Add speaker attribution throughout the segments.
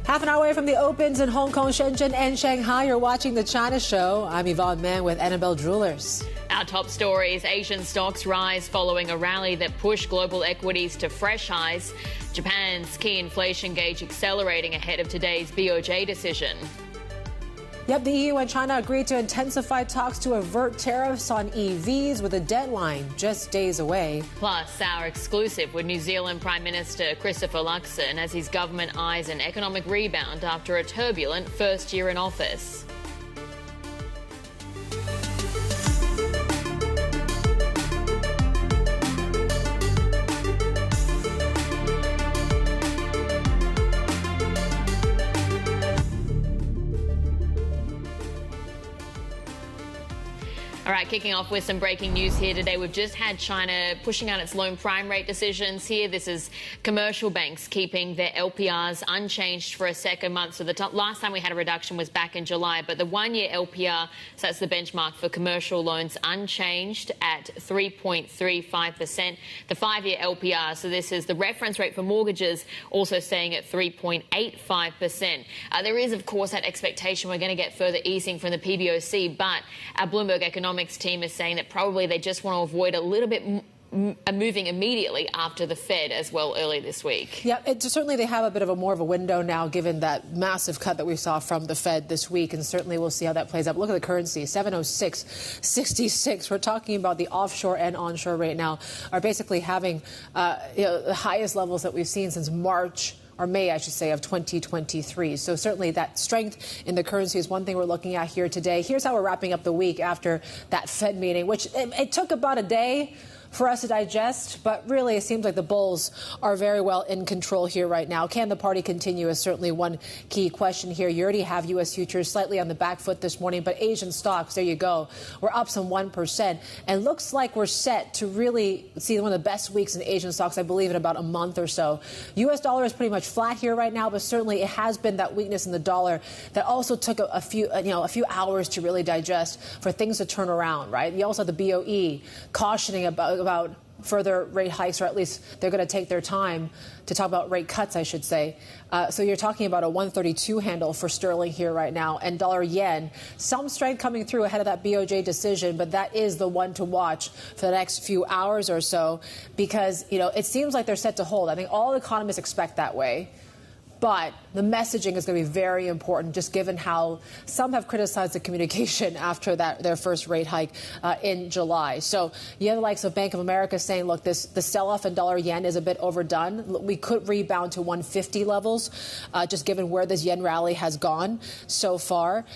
Speaker 1: Half an hour away from the opens in Hong Kong, Shenzhen, and Shanghai, you're watching The China Show. I'm Yvonne with Annabelle Jewelers.
Speaker 2: Our top stories: Asian stocks rise following a rally that pushed global equities to fresh highs. Japan's key inflation gauge accelerating ahead of today's BOJ decision.
Speaker 1: Yep, the EU and China agreed to intensify talks to avert tariffs on EVs with a deadline just days away.
Speaker 2: Plus, our exclusive with New Zealand Prime Minister Christopher Luxon as his government eyes an economic rebound after a turbulent first year in office. All right, kicking off with some breaking news here today. We've just had China pushing out its loan prime rate decisions here. This is commercial banks keeping their LPRs unchanged for a second month. So the last time we had a reduction was back in July, but the one-year LPR, so that's the benchmark for commercial loans, unchanged at 3.35%. The five-year LPR, so this is the reference rate for mortgages, also staying at 3.85%. There is, of course, that expectation we're going to get further easing from the PBOC, but our Bloomberg economics team is saying that probably they just want to avoid a little bit moving immediately after the Fed as well early this week.
Speaker 1: Yeah, certainly they have a bit of a more of a window now given that massive cut that we saw from the Fed this week, and certainly we'll see how that plays out. Look at the currency, 706.66. We're talking about the offshore and onshore rate now are basically having the highest levels that we've seen since March or May, I should say, of 2023. So certainly that strength in the currency is one thing we're looking at here today. Here's how we're wrapping up the week after that Fed meeting, which it took about a day for us to digest, but really it seems like the bulls are very well in control here right now. Can the party continue is certainly one key question here. You already have U.S. futures slightly on the back foot this morning, but Asian stocks, there you go, we're up some 1%. And looks like we're set to really see one of the best weeks in Asian stocks, I believe, in about a month or so. U.S. dollar is pretty much flat here right now, but certainly it has been that weakness in the dollar that also took a few hours to really digest for things to turn around, right? You also have the BOE cautioning about further rate hikes, or at least they're going to take their time to talk about rate cuts, I should say. So you're talking about a 132 handle for sterling here right now, and dollar yen. Some strength coming through ahead of that BOJ decision, but that is the one to watch for the next few hours or so, because, it seems like they're set to hold. I think all economists expect that way. But the messaging is going to be very important, just given how some have criticized the communication after their first rate hike in July. So you have the likes of Bank of America saying, look, the sell-off in dollar yen is a bit overdone. We could rebound to 150 levels, just given where this yen rally has gone so far.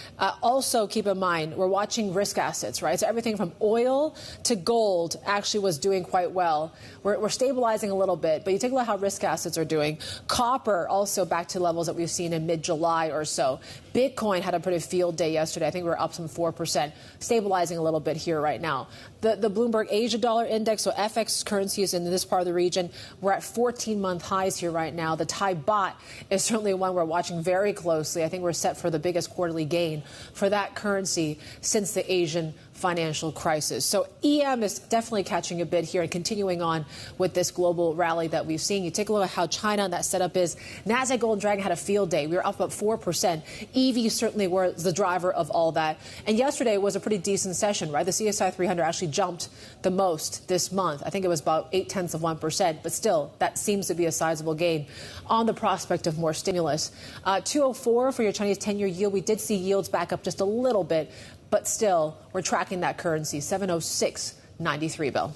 Speaker 1: Also, keep in mind, we're watching risk assets, right? So everything from oil to gold actually was doing quite well. We're stabilizing a little bit, but you take a look at how risk assets are doing. Copper also back to levels that we've seen in mid-July or so. Bitcoin had a pretty field day yesterday. I think we're up some 4%, stabilizing a little bit here right now. The Bloomberg Asia Dollar Index, so FX currencies in this part of the region, we're at 14-month highs here right now. The Thai baht is certainly one we're watching very closely. I think we're set for the biggest quarterly gain for that currency since the Asian financial crisis. So EM is definitely catching a bit here and continuing on with this global rally that we've seen. You take a look at how China and that setup is. Nasdaq Golden Dragon had a field day. We were up about 4%. EV certainly was the driver of all that. And yesterday was a pretty decent session, right? The CSI 300 actually jumped the most this month. I think it was about 0.8%, but still, that seems to be a sizable gain on the prospect of more stimulus. 204 for your Chinese 10-year yield. We did see yields back up just a little bit, but still, we're tracking that currency, 706.93, Bill.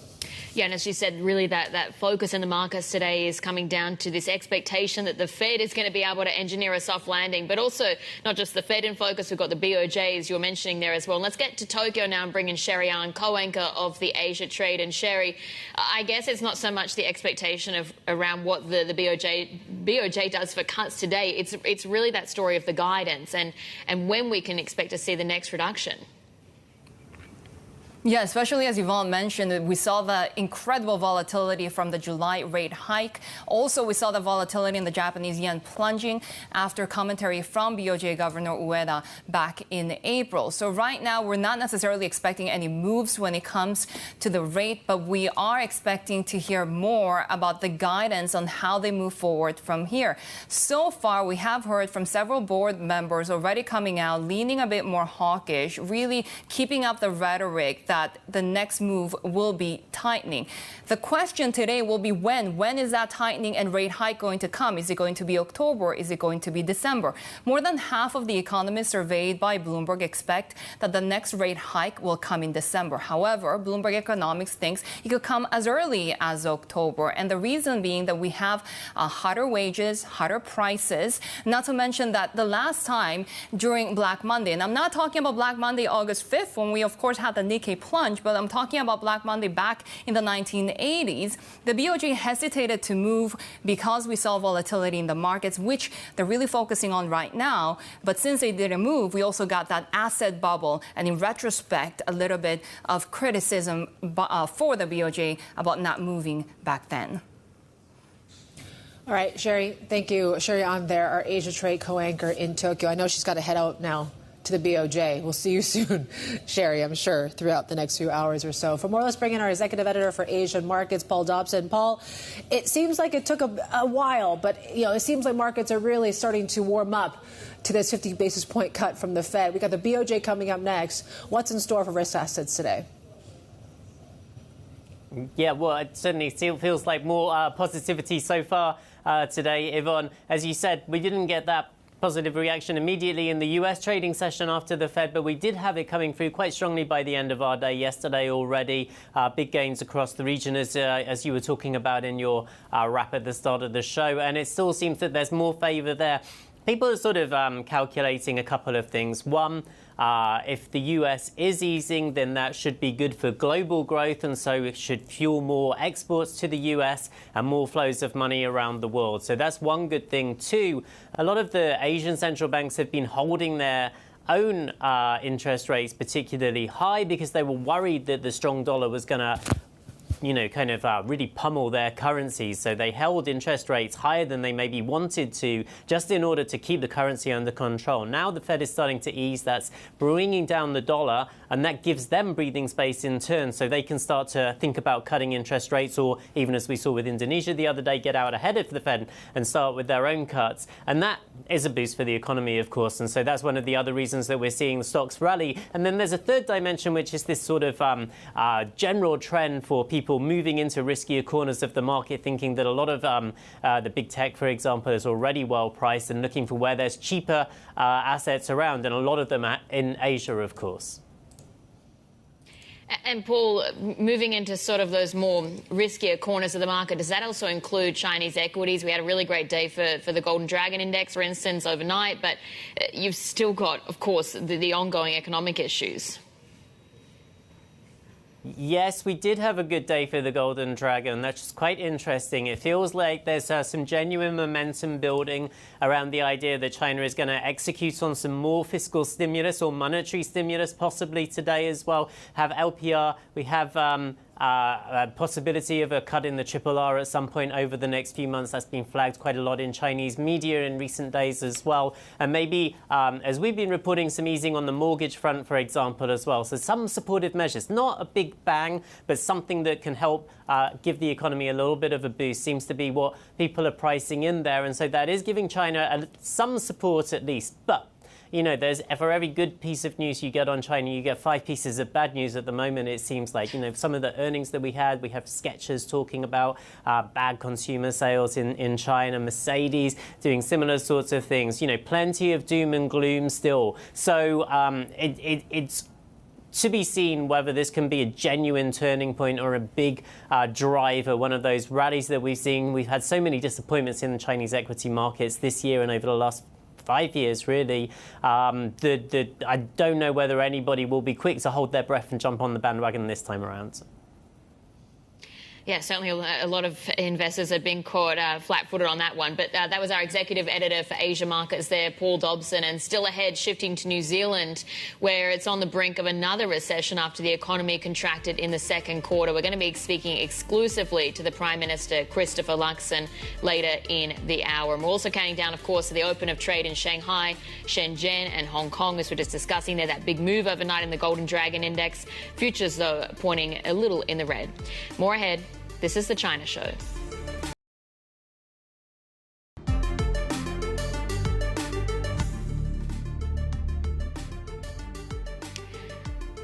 Speaker 2: Yeah, and as you said, really that focus in the markets today is coming down to this expectation that the Fed is going to be able to engineer a soft landing, but also not just the Fed in focus. We've got the BOJ, as you were mentioning there as well. And let's get to Tokyo now and bring in Sherry Allen, co-anchor of the Asia Trade. And Sherry, I guess it's not so much the expectation of around what the BOJ does for cuts today. It's really that story of the guidance and when we can expect to see the next reduction.
Speaker 3: Yeah, especially as Yvonne mentioned, we saw the incredible volatility from the July rate hike. Also, we saw the volatility in the Japanese yen plunging after commentary from BOJ Governor Ueda back in April. So right now, we're not necessarily expecting any moves when it comes to the rate, but we are expecting to hear more about the guidance on how they move forward from here. So far, we have heard from several board members already coming out, leaning a bit more hawkish, really keeping up the rhetoric that the next move will be tightening. The question today will be when. When is that tightening and rate hike going to come? Is it going to be October? Is it going to be December? More than half of the economists surveyed by Bloomberg expect that the next rate hike will come in December. However, Bloomberg Economics thinks it could come as early as October. And the reason being that we have hotter wages, hotter prices, not to mention that the last time during Black Monday, and I'm not talking about Black Monday, August 5th, when we, of course, had the Nikkei plunge, but I'm talking about Black Monday back in the 1980s. The BOJ hesitated to move because we saw volatility in the markets, which they're really focusing on right now. But since they didn't move, we also got that asset bubble. And in retrospect, a little bit of criticism for the BOJ about not moving back then.
Speaker 1: All right, Sherry, thank you. Sherry on there, our Asia trade co-anchor in Tokyo. I know she's got to head out now to the BOJ. We'll see you soon, Sherry, I'm sure, throughout the next few hours or so. For more, let's bring in our executive editor for Asian markets, Paul Dobson. Paul, it seems like it took a while, but it seems like markets are really starting to warm up to this 50 basis point cut from the Fed. We got the BOJ coming up next. What's in store for risk assets today?
Speaker 4: Yeah, well, it certainly still feels like more positivity so far today, Yvonne. As you said, we didn't get that positive reaction immediately in the US trading session after the Fed, but we did have it coming through quite strongly by the end of our day yesterday already. Big gains across the region, as you were talking about in your wrap at the start of the show. And it still seems that there's more favour there. People are sort of calculating a couple of things. One, if the US is easing, then that should be good for global growth, and so it should fuel more exports to the US and more flows of money around the world. So that's one good thing. Two, a lot of the Asian central banks have been holding their own interest rates particularly high because they were worried that the strong dollar was going to really pummel their currencies. So they held interest rates higher than they maybe wanted to, just in order to keep the currency under control. Now the Fed is starting to ease. That's bringing down the dollar, and that gives them breathing space in turn, so they can start to think about cutting interest rates, or even as we saw with Indonesia the other day, get out ahead of the Fed and start with their own cuts. And that is a boost for the economy, of course. And so that's one of the other reasons that we're seeing the stocks rally. And then there's a third dimension, which is this sort of general trend for people moving into riskier corners of the market, thinking that a lot of the big tech, for example, is already well priced, and looking for where there's cheaper assets around, and a lot of them are in Asia, of course.
Speaker 2: And Paul, moving into sort of those more riskier corners of the market, does that also include Chinese equities? We had a really great day for the Golden Dragon Index, for instance, overnight, but you've still got, of course, the ongoing economic issues.
Speaker 4: Yes, we did have a good day for the Golden Dragon. That's just quite interesting. It feels like there's some genuine momentum building around the idea that China is going to execute on some more fiscal stimulus or monetary stimulus possibly today as well. Have LPR, we have a possibility of a cut in the RRR at some point over the next few months. That's been flagged quite a lot in Chinese media in recent days as well. And maybe, as we've been reporting, some easing on the mortgage front, for example, as well. So some supportive measures, not a big bang, but something that can help give the economy a little bit of a boost seems to be what people are pricing in there. And so that is giving China some support at least. But there's, for every good piece of news you get on China, you get 5 pieces of bad news at the moment. It seems like, some of the earnings that we have Skechers talking about bad consumer sales in China, Mercedes doing similar sorts of things, plenty of doom and gloom still. So it's to be seen whether this can be a genuine turning point or a big driver, one of those rallies that we've seen. We've had so many disappointments in the Chinese equity markets this year and over the last 5 years, really. I don't know whether anybody will be quick to hold their breath and jump on the bandwagon this time around.
Speaker 2: Yeah, certainly a lot of investors have been caught flat-footed on that one. But that was our executive editor for Asia markets there, Paul Dobson. And still ahead, shifting to New Zealand, where it's on the brink of another recession after the economy contracted in the second quarter. We're going to be speaking exclusively to the Prime Minister, Christopher Luxon, later in the hour. And we're also counting down, of course, to the open of trade in Shanghai, Shenzhen and Hong Kong, as we're just discussing there, that big move overnight in the Golden Dragon Index. Futures, though, pointing a little in the red. More ahead. This is the China Show.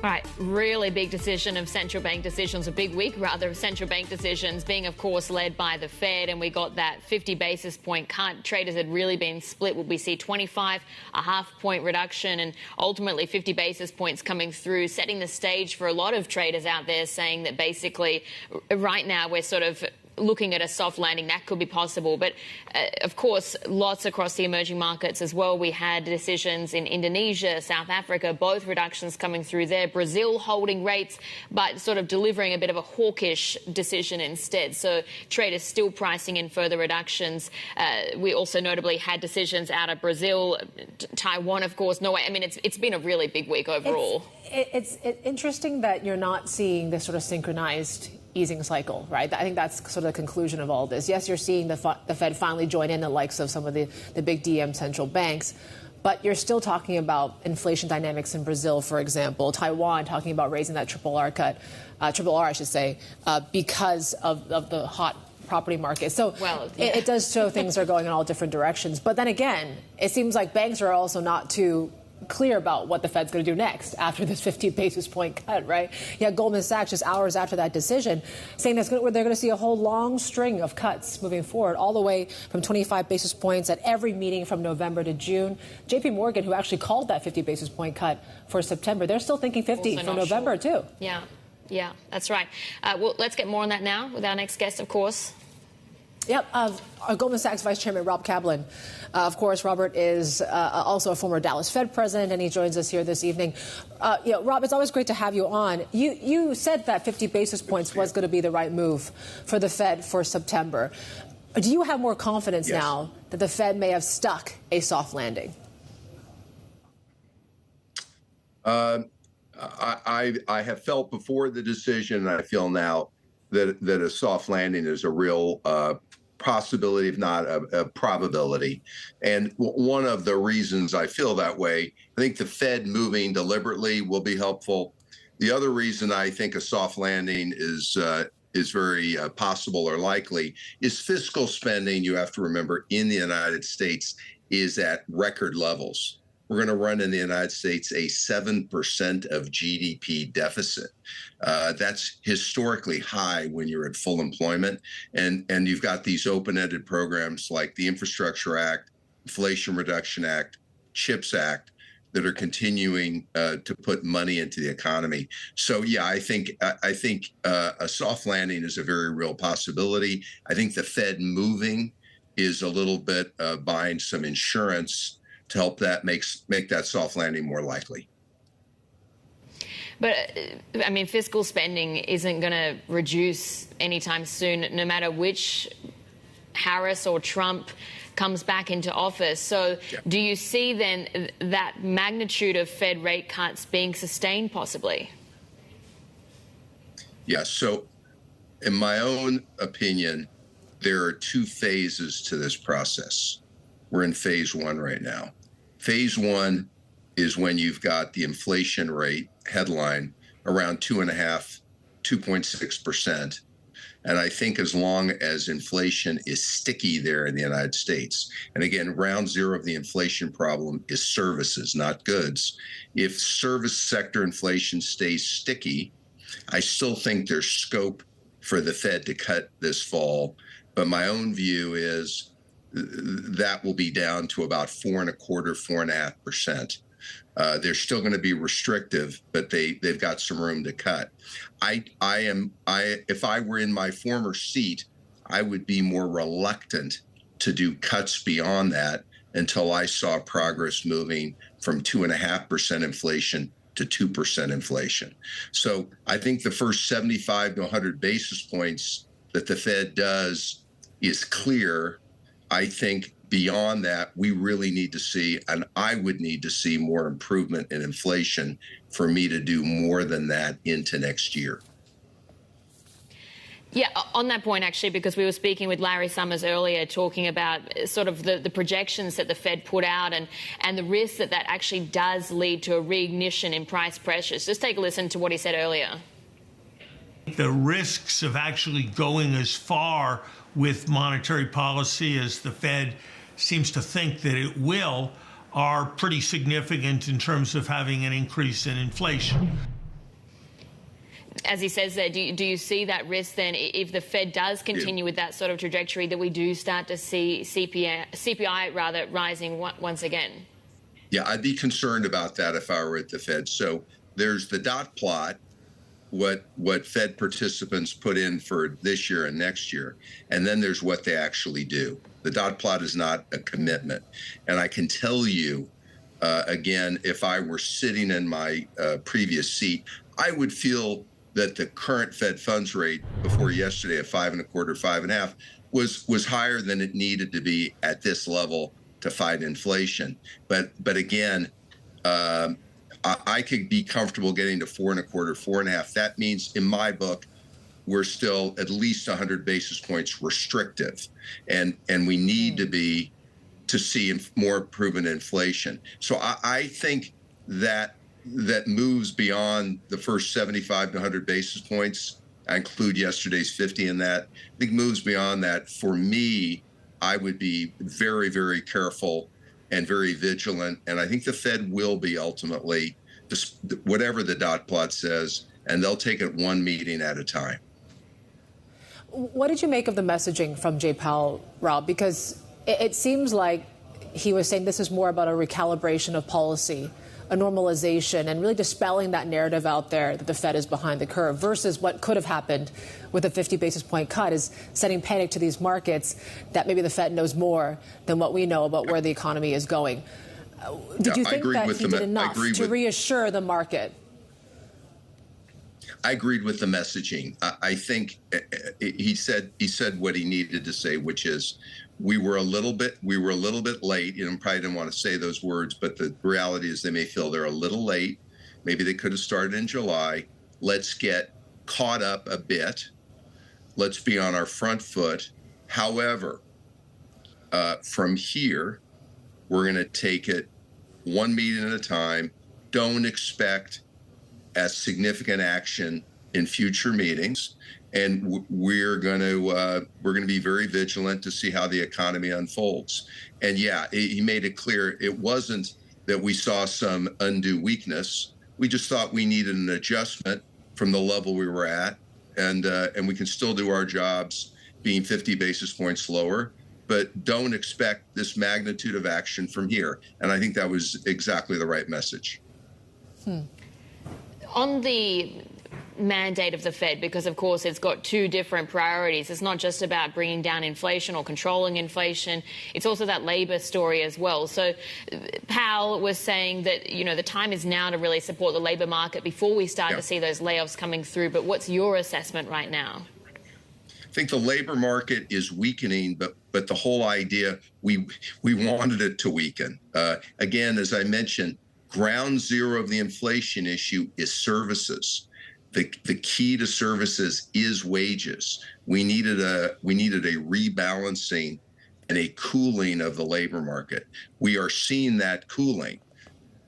Speaker 2: All right, really big decision of central bank decisions, a big week rather of central bank decisions being, of course, led by the Fed. And we got that 50 basis point cut. Traders had really been split. Will we see 25, a half-point reduction, and ultimately 50 basis points coming through, setting the stage for a lot of traders out there saying that basically right now we're sort of looking at a soft landing. That could be possible. But, of course, lots across the emerging markets as well. We had decisions in Indonesia, South Africa, both reductions coming through there. Brazil holding rates, but sort of delivering a bit of a hawkish decision instead. So traders still pricing in further reductions. We also notably had decisions out of Brazil, Taiwan, of course, Norway. I mean, it's been a really big week overall.
Speaker 1: It's interesting that you're not seeing this sort of synchronized easing cycle, right? I think that's sort of the conclusion of all this. Yes, you're seeing the Fed finally join in the likes of some of the big DM central banks, but you're still talking about inflation dynamics in Brazil, for example, Taiwan talking about raising that triple R, I should say, because of the hot property market. So it does show things are going in all different directions. But then again, it seems like banks are also not too clear about what the Fed's going to do next after this 50 basis point cut, right? Yeah, Goldman Sachs just hours after that decision saying they're going to see a whole long string of cuts moving forward, all the way from 25 basis points at every meeting from November to June. JPMorgan, who actually called that 50 basis point cut for September, they're still thinking 50 for November too.
Speaker 2: Yeah, that's right. Well, let's get more on that now with our next guest, of course.
Speaker 1: Yep. Our Goldman Sachs Vice Chairman, Rob Kaplan. Of course, Robert is also a former Dallas Fed president, and he joins us here this evening. Rob, it's always great to have you on. You said that 50 basis points was going to be the right move for the Fed for September. Do you have more confidence now that the Fed may have stuck a soft landing?
Speaker 5: I have felt before the decision, and I feel now that a soft landing is a real possibility, if not a probability. And one of the reasons I feel that way, I think the Fed moving deliberately will be helpful. The other reason I think a soft landing is very possible or likely is fiscal spending. You have to remember, in the United States is at record levels. We're going to run in the United States a 7% of GDP deficit. That's historically high when you're at full employment. And you've got these open-ended programs like the Infrastructure Act, Inflation Reduction Act, CHIPS Act, that are continuing to put money into the economy. So, yeah, I think a soft landing is a very real possibility. I think the Fed moving is a little bit buying some insurance to help that make that soft landing more likely.
Speaker 2: But, I mean, fiscal spending isn't going to reduce anytime soon, no matter which Harris or Trump comes back into office. So do you see then that magnitude of Fed rate cuts being sustained possibly?
Speaker 5: Yes. So in my own opinion, there are two phases to this process. We're in phase one right now. Phase one is when you've got the inflation rate headline around 2.6%. And I think as long as inflation is sticky there in the United States, and again, round zero of the inflation problem is services, not goods. If service sector inflation stays sticky, I still think there's scope for the Fed to cut this fall. But my own view is that will be down to about 4.25%, 4.5%. They're still going to be restrictive, but they've got some room to cut. If I were in my former seat, I would be more reluctant to do cuts beyond that until I saw progress moving from 2.5% inflation to 2% inflation. So I think the first 75 to 100 basis points that the Fed does is clear. I think beyond that, we really need to see, and I would need to see more improvement in inflation for me to do more than that into next year.
Speaker 2: Yeah, on that point, actually, because we were speaking with Larry Summers earlier, talking about sort of the projections that the Fed put out and the risk that that actually does lead to a reignition in price pressures. Just take a listen to what he said earlier.
Speaker 6: The risks of actually going as far with monetary policy as the Fed seems to think that it will are pretty significant in terms of having an increase in inflation.
Speaker 2: As he says there, do you see that risk then, if the Fed does continue with that sort of trajectory, that we do start to see CPI rising once again?
Speaker 5: Yeah, I'd be concerned about that if I were at the Fed. So there's the dot plot, what Fed participants put in for this year and next year, and then there's what they actually do. The dot plot is not a commitment. And I can tell you, again, if I were sitting in my previous seat, I would feel that the current Fed funds rate before yesterday at 5.25, 5.5 was higher than it needed to be at this level to fight inflation. But again, I could be comfortable getting to 4.25, 4.5. That means, in my book, we're still at least 100 basis points restrictive, and we need to see more improvement in inflation. So I think that moves beyond the first 75 to 100 basis points. I include yesterday's 50 in that. I think moves beyond that. For me, I would be very, very careful and very vigilant. And I think the Fed will be ultimately, whatever the dot plot says, and they'll take it one meeting at a time.
Speaker 1: What did you make of the messaging from Jay Powell, Rob? Because it seems like he was saying this is more about a recalibration of policy, a normalization, and really dispelling that narrative out there that the Fed is behind the curve, versus what could have happened with a 50 basis point cut is setting panic to these markets that maybe the Fed knows more than what we know about where the economy is going. Did you think that he did enough to reassure the market?
Speaker 5: I agreed with the messaging. I think he said what he needed to say, which is we were a little bit late. You know, probably didn't want to say those words, but the reality is they may feel they're a little late. Maybe they could have started in July. Let's get caught up a bit. Let's be on our front foot. However, from here, we're going to take it one meeting at a time. Don't expect as significant action in future meetings, and we're going to be very vigilant to see how the economy unfolds. And yeah, he made it clear it wasn't that we saw some undue weakness. We just thought we needed an adjustment from the level we were at, and we can still do our jobs being 50 basis points lower, but don't expect this magnitude of action from here. And I think that was exactly the right message.
Speaker 2: On the mandate of the Fed, because of course it's got two different priorities. It's not just about bringing down inflation or controlling inflation. It's also that labor story as well. So Powell was saying that, you know, the time is now to really support the labor market before we start to see those layoffs coming through. But what's your assessment right now?
Speaker 5: I think the labor market is weakening, but the whole idea, we wanted it to weaken. Again, as I mentioned, ground zero of the inflation issue is services. The key to services is wages. We needed a rebalancing and a cooling of the labor market. We are seeing that cooling.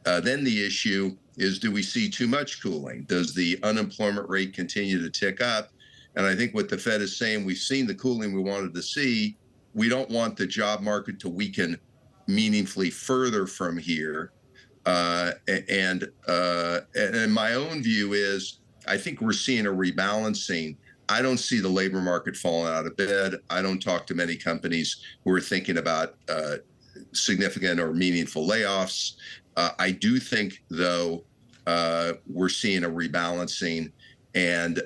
Speaker 5: Then the issue is, do we see too much cooling? Does the unemployment rate continue to tick up? And I think what the Fed is saying, we've seen the cooling we wanted to see. We don't want the job market to weaken meaningfully further from here. And my own view is, I think we're seeing a rebalancing. I don't see the labor market falling out of bed. I don't talk to many companies who are thinking about significant or meaningful layoffs. I do think, though, we're seeing a rebalancing, and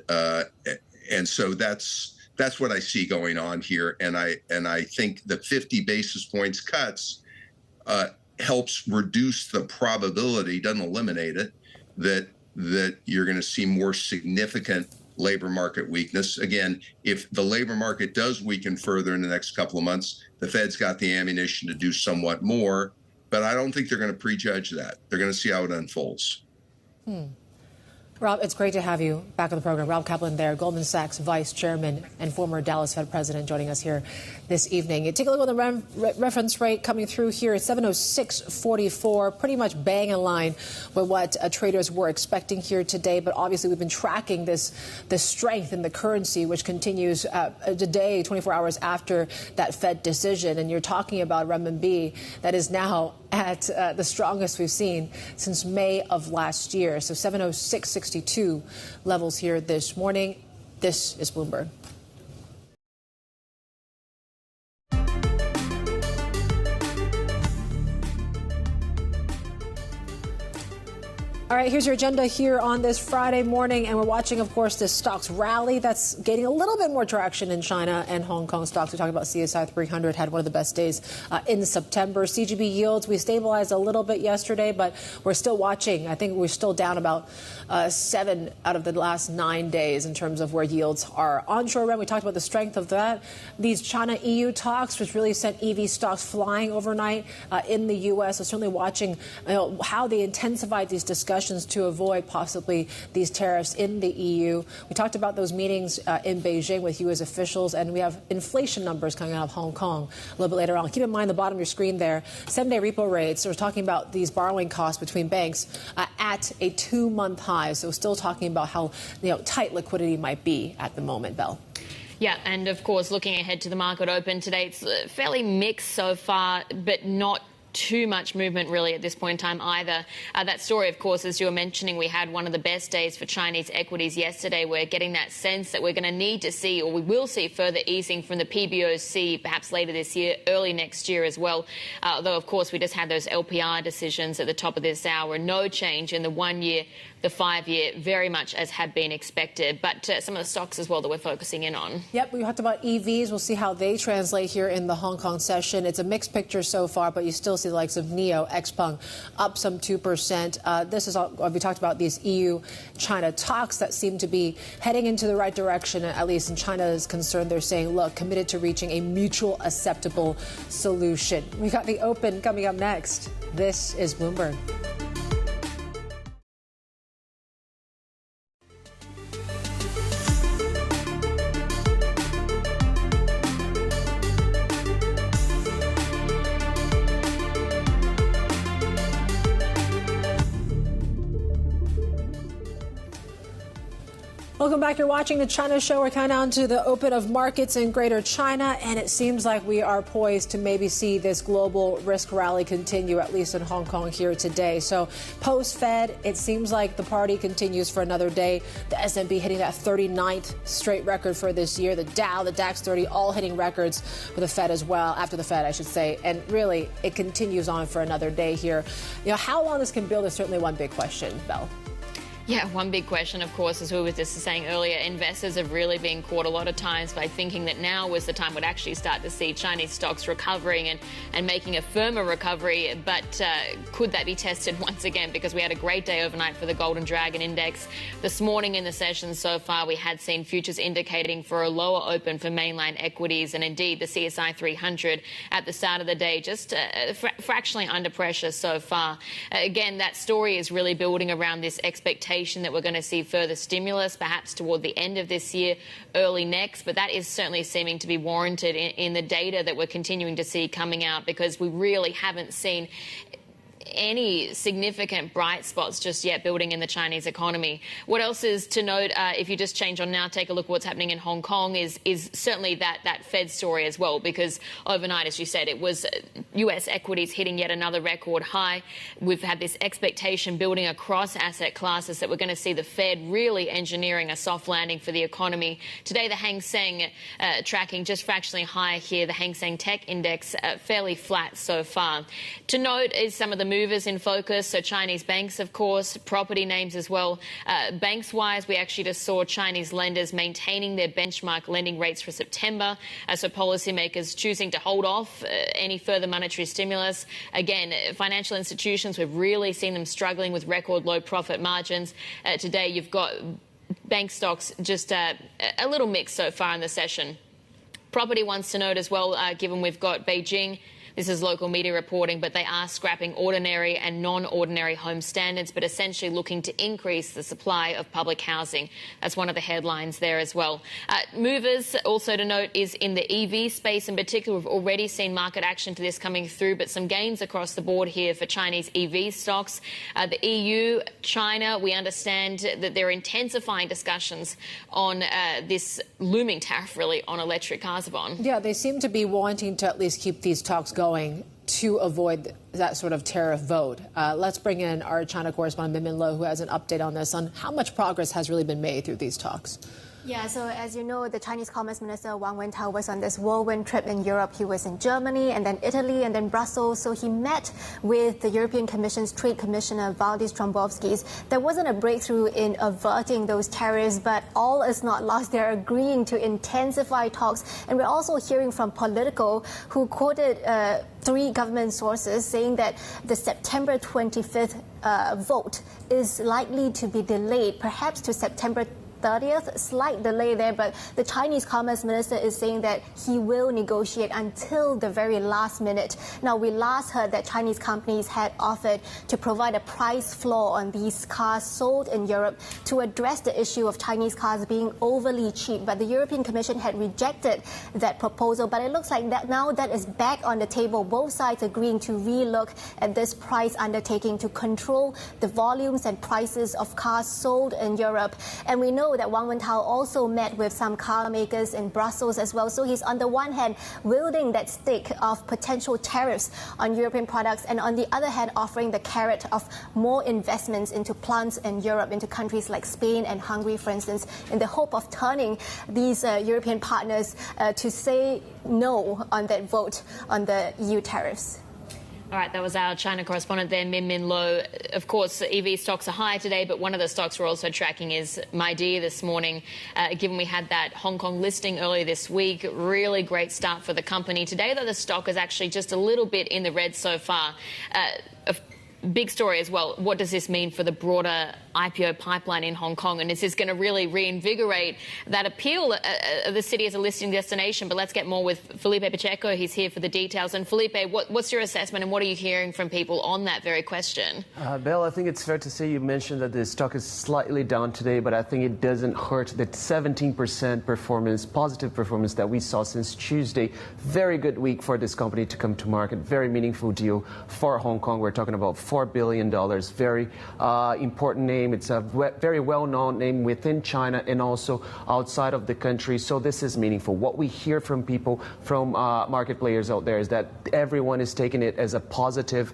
Speaker 5: so that's what I see going on here. And I think the 50 basis points cuts helps reduce the probability, doesn't eliminate it, that you're going to see more significant labor market weakness. Again, if the labor market does weaken further in the next couple of months, the Fed's got the ammunition to do somewhat more, but I don't think they're going to prejudge that. They're going to see how it unfolds.
Speaker 1: Rob, it's great to have you back on the program. Rob Kaplan there, Goldman Sachs Vice Chairman and former Dallas Fed President, joining us here this evening. You take a look at the reference rate coming through here at 706.44, pretty much bang in line with what traders were expecting here today. But obviously, we've been tracking the strength in the currency, which continues today, 24 hours after that Fed decision. And you're talking about renminbi that is now at the strongest we've seen since May of last year. So 706.62 levels here this morning. This is Bloomberg. All right, here's your agenda here on this Friday morning, and we're watching, of course, this stocks rally that's gaining a little bit more traction in China and Hong Kong stocks. We're talking about CSI 300 had one of the best days in September. CGB yields, we stabilized a little bit yesterday, but we're still watching. I think we're still down about 7 out of the last 9 days in terms of where yields are. Onshore rent, we talked about the strength of that. These China-EU talks, which really sent EV stocks flying overnight in the U.S. So certainly watching how they intensified these discussions to avoid possibly these tariffs in the EU. We talked about those meetings in Beijing with U.S. officials, and we have inflation numbers coming out of Hong Kong a little bit later on. Keep in mind the bottom of your screen there, 7-day repo rates. So we're talking about these borrowing costs between banks at a 2-month high. So still talking about how tight liquidity might be at the moment, Belle.
Speaker 2: Yeah, and of course, looking ahead to the market open today, it's fairly mixed so far, but not too much movement really at this point in time either. That story, of course, as you were mentioning, we had one of the best days for Chinese equities yesterday. We're getting that sense that we're going to need to see, or we will see, further easing from the PBOC perhaps later this year, early next year as well. Although, of course, we just had those LPR decisions at the top of this hour. No change in the 1 year, the 5 year, very much as had been expected. But some of the stocks as well that we're focusing in on. Yep, we talked about EVs. We'll see how they translate here in the Hong Kong session. It's a mixed picture so far, but you still see the likes of NIO, XPeng up some 2%. This is all, we talked about these EU-China talks that seem to be heading into the right direction, at least in China is concerned. They're saying, look, committed to reaching a mutual acceptable solution. We got the open coming up next. This is Bloomberg. Welcome back. You're watching the China Show. We're counting down to the open of markets in Greater China, and it seems like we are poised to maybe see this global risk rally continue, at least in Hong Kong here today. So post-Fed, it seems like the party continues for another day. The S&P hitting that 39th straight record for this year. The Dow, the DAX 30, all hitting records for the Fed as well, after the Fed, I should say. And really, it continues on for another day here. How long this can build is certainly one big question, Belle. Yeah, one big question, of course, as we were just saying earlier, investors have really been caught a lot of times by thinking that now was the time we'd actually start to see Chinese stocks recovering and making a firmer recovery. But could that be tested once again? Because we had a great day overnight for the Golden Dragon Index. This morning in the session so far, we had seen futures indicating for a lower open for mainland equities. And indeed, the CSI 300 at the start of the day just fractionally under pressure so far. Again, that story is really building around this expectation that we're going to see further stimulus, perhaps toward the end of this year, early next. But that is certainly seeming to be warranted in the data that we're continuing to see coming out, because we really haven't seen any significant bright spots just yet building in the Chinese economy. What else is to note, if you just change on now, take a look at what's happening in Hong Kong, is certainly that Fed story as well, because overnight, as you said, it was US equities hitting yet another record high. We've had this expectation building across asset classes that we're going to see the Fed really engineering a soft landing for the economy. Today, the Hang Seng tracking just fractionally higher here. The Hang Seng Tech Index fairly flat so far. To note is some of the movers in focus. So Chinese banks, of course, property names as well. Banks-wise, we actually just saw Chinese lenders maintaining their benchmark lending rates for September. So policymakers choosing to hold off any further monetary stimulus. Again, financial institutions, we've really seen them struggling with record low profit margins. Today, you've got bank stocks just a little mixed so far in the session. Property wants to note as well, given we've got Beijing. This is local media reporting, but they are scrapping ordinary and non-ordinary home standards, but essentially looking to increase the supply of public housing. That's one of the headlines there as well. Movers, also to note, is in the EV space in particular. We've already seen market action to this coming through, but some gains across the board here for Chinese EV stocks. The EU, China, we understand that they're intensifying discussions on this looming tariff, really, on electric cars, Yvonne.
Speaker 1: Yeah, they seem to be wanting to at least keep these talks going to avoid that sort of tariff vote. Let's bring in our China correspondent, Min Lo, who has an update on this, on how much progress has really been made through these talks.
Speaker 7: Yeah, so as you know, the Chinese Commerce Minister Wang Wentao was on this whirlwind trip in Europe. He was in Germany and then Italy and then Brussels. So he met with the European Commission's Trade Commissioner Valdis Dombrovskis. There wasn't a breakthrough in averting those tariffs, but all is not lost. They're agreeing to intensify talks. And we're also hearing from Politico, who quoted 3 government sources saying that the September 25th vote is likely to be delayed, perhaps to September 30th, slight delay there, but the Chinese Commerce Minister is saying that he will negotiate until the very last minute. Now, we last heard that Chinese companies had offered to provide a price floor on these cars sold in Europe to address the issue of Chinese cars being overly cheap, but the European Commission had rejected that proposal. But it looks like that now that is back on the table, both sides agreeing to relook at this price undertaking to control the volumes and prices of cars sold in Europe. And we know that Wang Wentao also met with some car makers in Brussels as well. So he's on the one hand wielding that stick of potential tariffs on European products, and on the other hand offering the carrot of more investments into plants in Europe, into countries like Spain and Hungary, for instance, in the hope of turning these European partners to say no on that vote on the EU tariffs.
Speaker 2: All right, that was our China correspondent there, Min Lo. Of course, EV stocks are higher today, but one of the stocks we're also tracking is Midea this morning. Given we had that Hong Kong listing earlier this week, really great start for the company. Today, though, the stock is actually just a little bit in the red so far. Big story as well. What does this mean for the broader IPO pipeline in Hong Kong? And is this going to really reinvigorate that appeal of the city as a listing destination? But let's get more with Felipe Pacheco. He's here for the details. And Felipe, what's your assessment and what are you hearing from people on that very question?
Speaker 8: Belle, I think it's fair to say you mentioned that the stock is slightly down today, but I think it doesn't hurt the 17% performance, positive performance that we saw since Tuesday. Very good week for this company to come to market. Very meaningful deal for Hong Kong. We're talking about $4 billion. Very important name. It's a very well-known name within China and also outside of the country. So this is meaningful. What we hear from people, from market players out there, is that everyone is taking it as a positive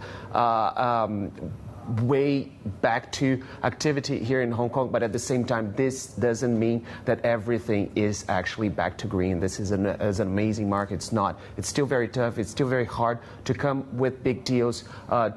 Speaker 8: way back to activity here in Hong Kong, but at the same time, this doesn't mean that everything is actually back to green. This is an amazing market. It's not. It's still very tough. It's still very hard to come with big deals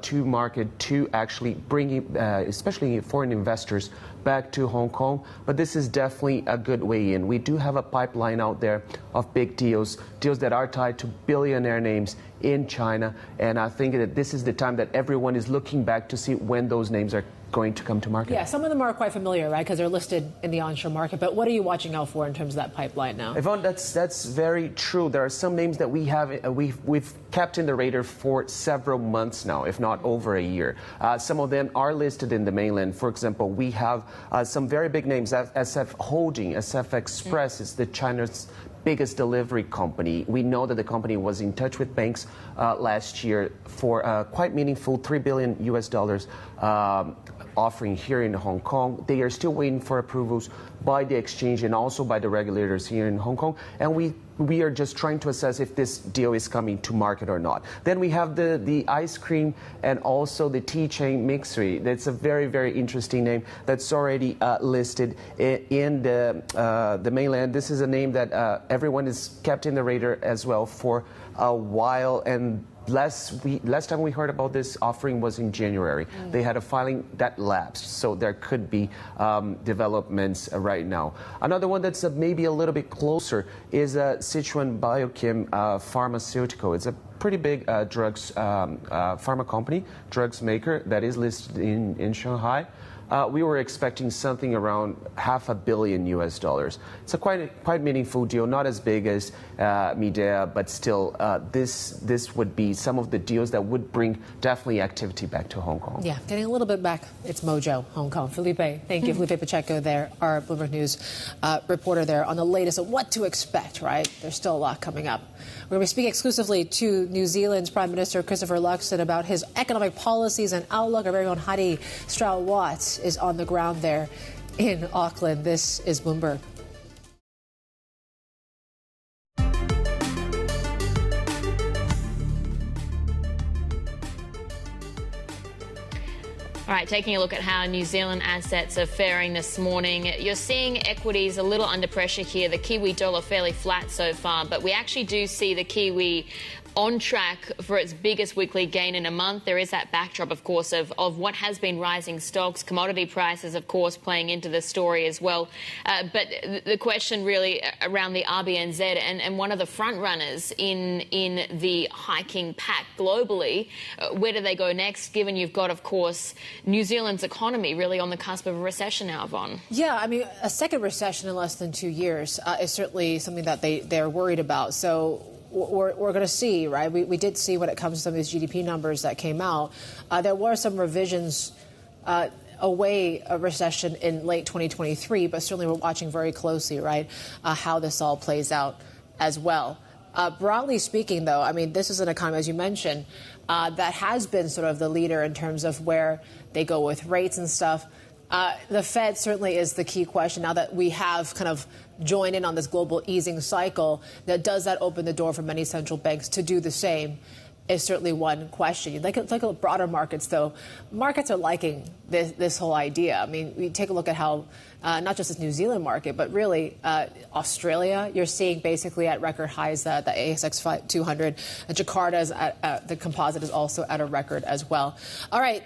Speaker 8: to market, to actually bring, especially foreign investors, back to Hong Kong. But this is definitely a good way in. We do have a pipeline out there of big deals, deals that are tied to billionaire names in China, and I think that this is the time that everyone is looking back to see when those names are going to come to market.
Speaker 1: Yeah, some of them are quite familiar, right, because they're listed in the onshore market. But what are you watching out for in terms of that pipeline now?
Speaker 8: Yvonne, that's very true. There are some names that we have we've kept in the radar for several months now, if not over a year. Some of them are listed in the mainland. For example, we have some very big names. SF Holding, SF Express is the China's biggest delivery company. We know that the company was in touch with banks last year for quite meaningful $3 billion offering here in Hong Kong. They are still waiting for approvals by the exchange and also by the regulators here in Hong Kong. And we are just trying to assess if this deal is coming to market or not. Then we have the ice cream and also the tea chain Mixery. That's a very, very interesting name that's already listed in the mainland. This is a name that everyone is kept in the radar as well for a while. And last time we heard about this offering was in January. They had a filing that lapsed, so there could be developments right now. Another one that's maybe a little bit closer is Sichuan Biochem Pharmaceutical. It's a pretty big drugs pharma company, drugs maker that is listed in Shanghai. We were expecting something around $500 million. It's a quite meaningful deal, not as big as Midea, but still, this would be some of the deals that would bring definitely activity back to Hong Kong.
Speaker 1: Yeah, getting a little bit back. It's Mojo, Hong Kong. Felipe, thank you. Felipe Pacheco there, our Bloomberg News reporter there on the latest of what to expect, right? There's still a lot coming up. We're going to speak exclusively to New Zealand's Prime Minister Christopher Luxon about his economic policies and outlook. Our very own Heidi Stroud-Watts is on the ground there in Auckland. This is Bloomberg.
Speaker 2: All right, taking a look at how New Zealand assets are faring this morning. You're seeing equities a little under pressure here. The Kiwi dollar fairly flat so far, but we actually do see the Kiwi on track for its biggest weekly gain in a month. There is that backdrop, of course, of what has been rising stocks, commodity prices, of course, playing into the story as well. But the question really around the RBNZ and one of the front runners in the hiking pack globally, where do they go next, given you've got, of course, New Zealand's economy really on the cusp of a recession now, Yvonne? Yeah,
Speaker 1: I mean, a second recession in less than 2 years is certainly something that they're worried about. So we're going to see, right? We did see when it comes to some of these GDP numbers that came out, there were some revisions away a recession in late 2023, but certainly we're watching very closely, right, how this all plays out as well. Broadly speaking, though, I mean, this is an economy, as you mentioned, that has been sort of the leader in terms of where they go with rates and stuff. The Fed certainly is the key question now that we have kind of joined in on this global easing cycle. That does that open the door for many central banks to do the same is certainly one question. Like broader markets, though, markets are liking this whole idea. I mean, we take a look at how not just this New Zealand market, but really Australia, you're seeing basically at record highs the ASX 200. Jakarta's the composite is also at a record as well. All right.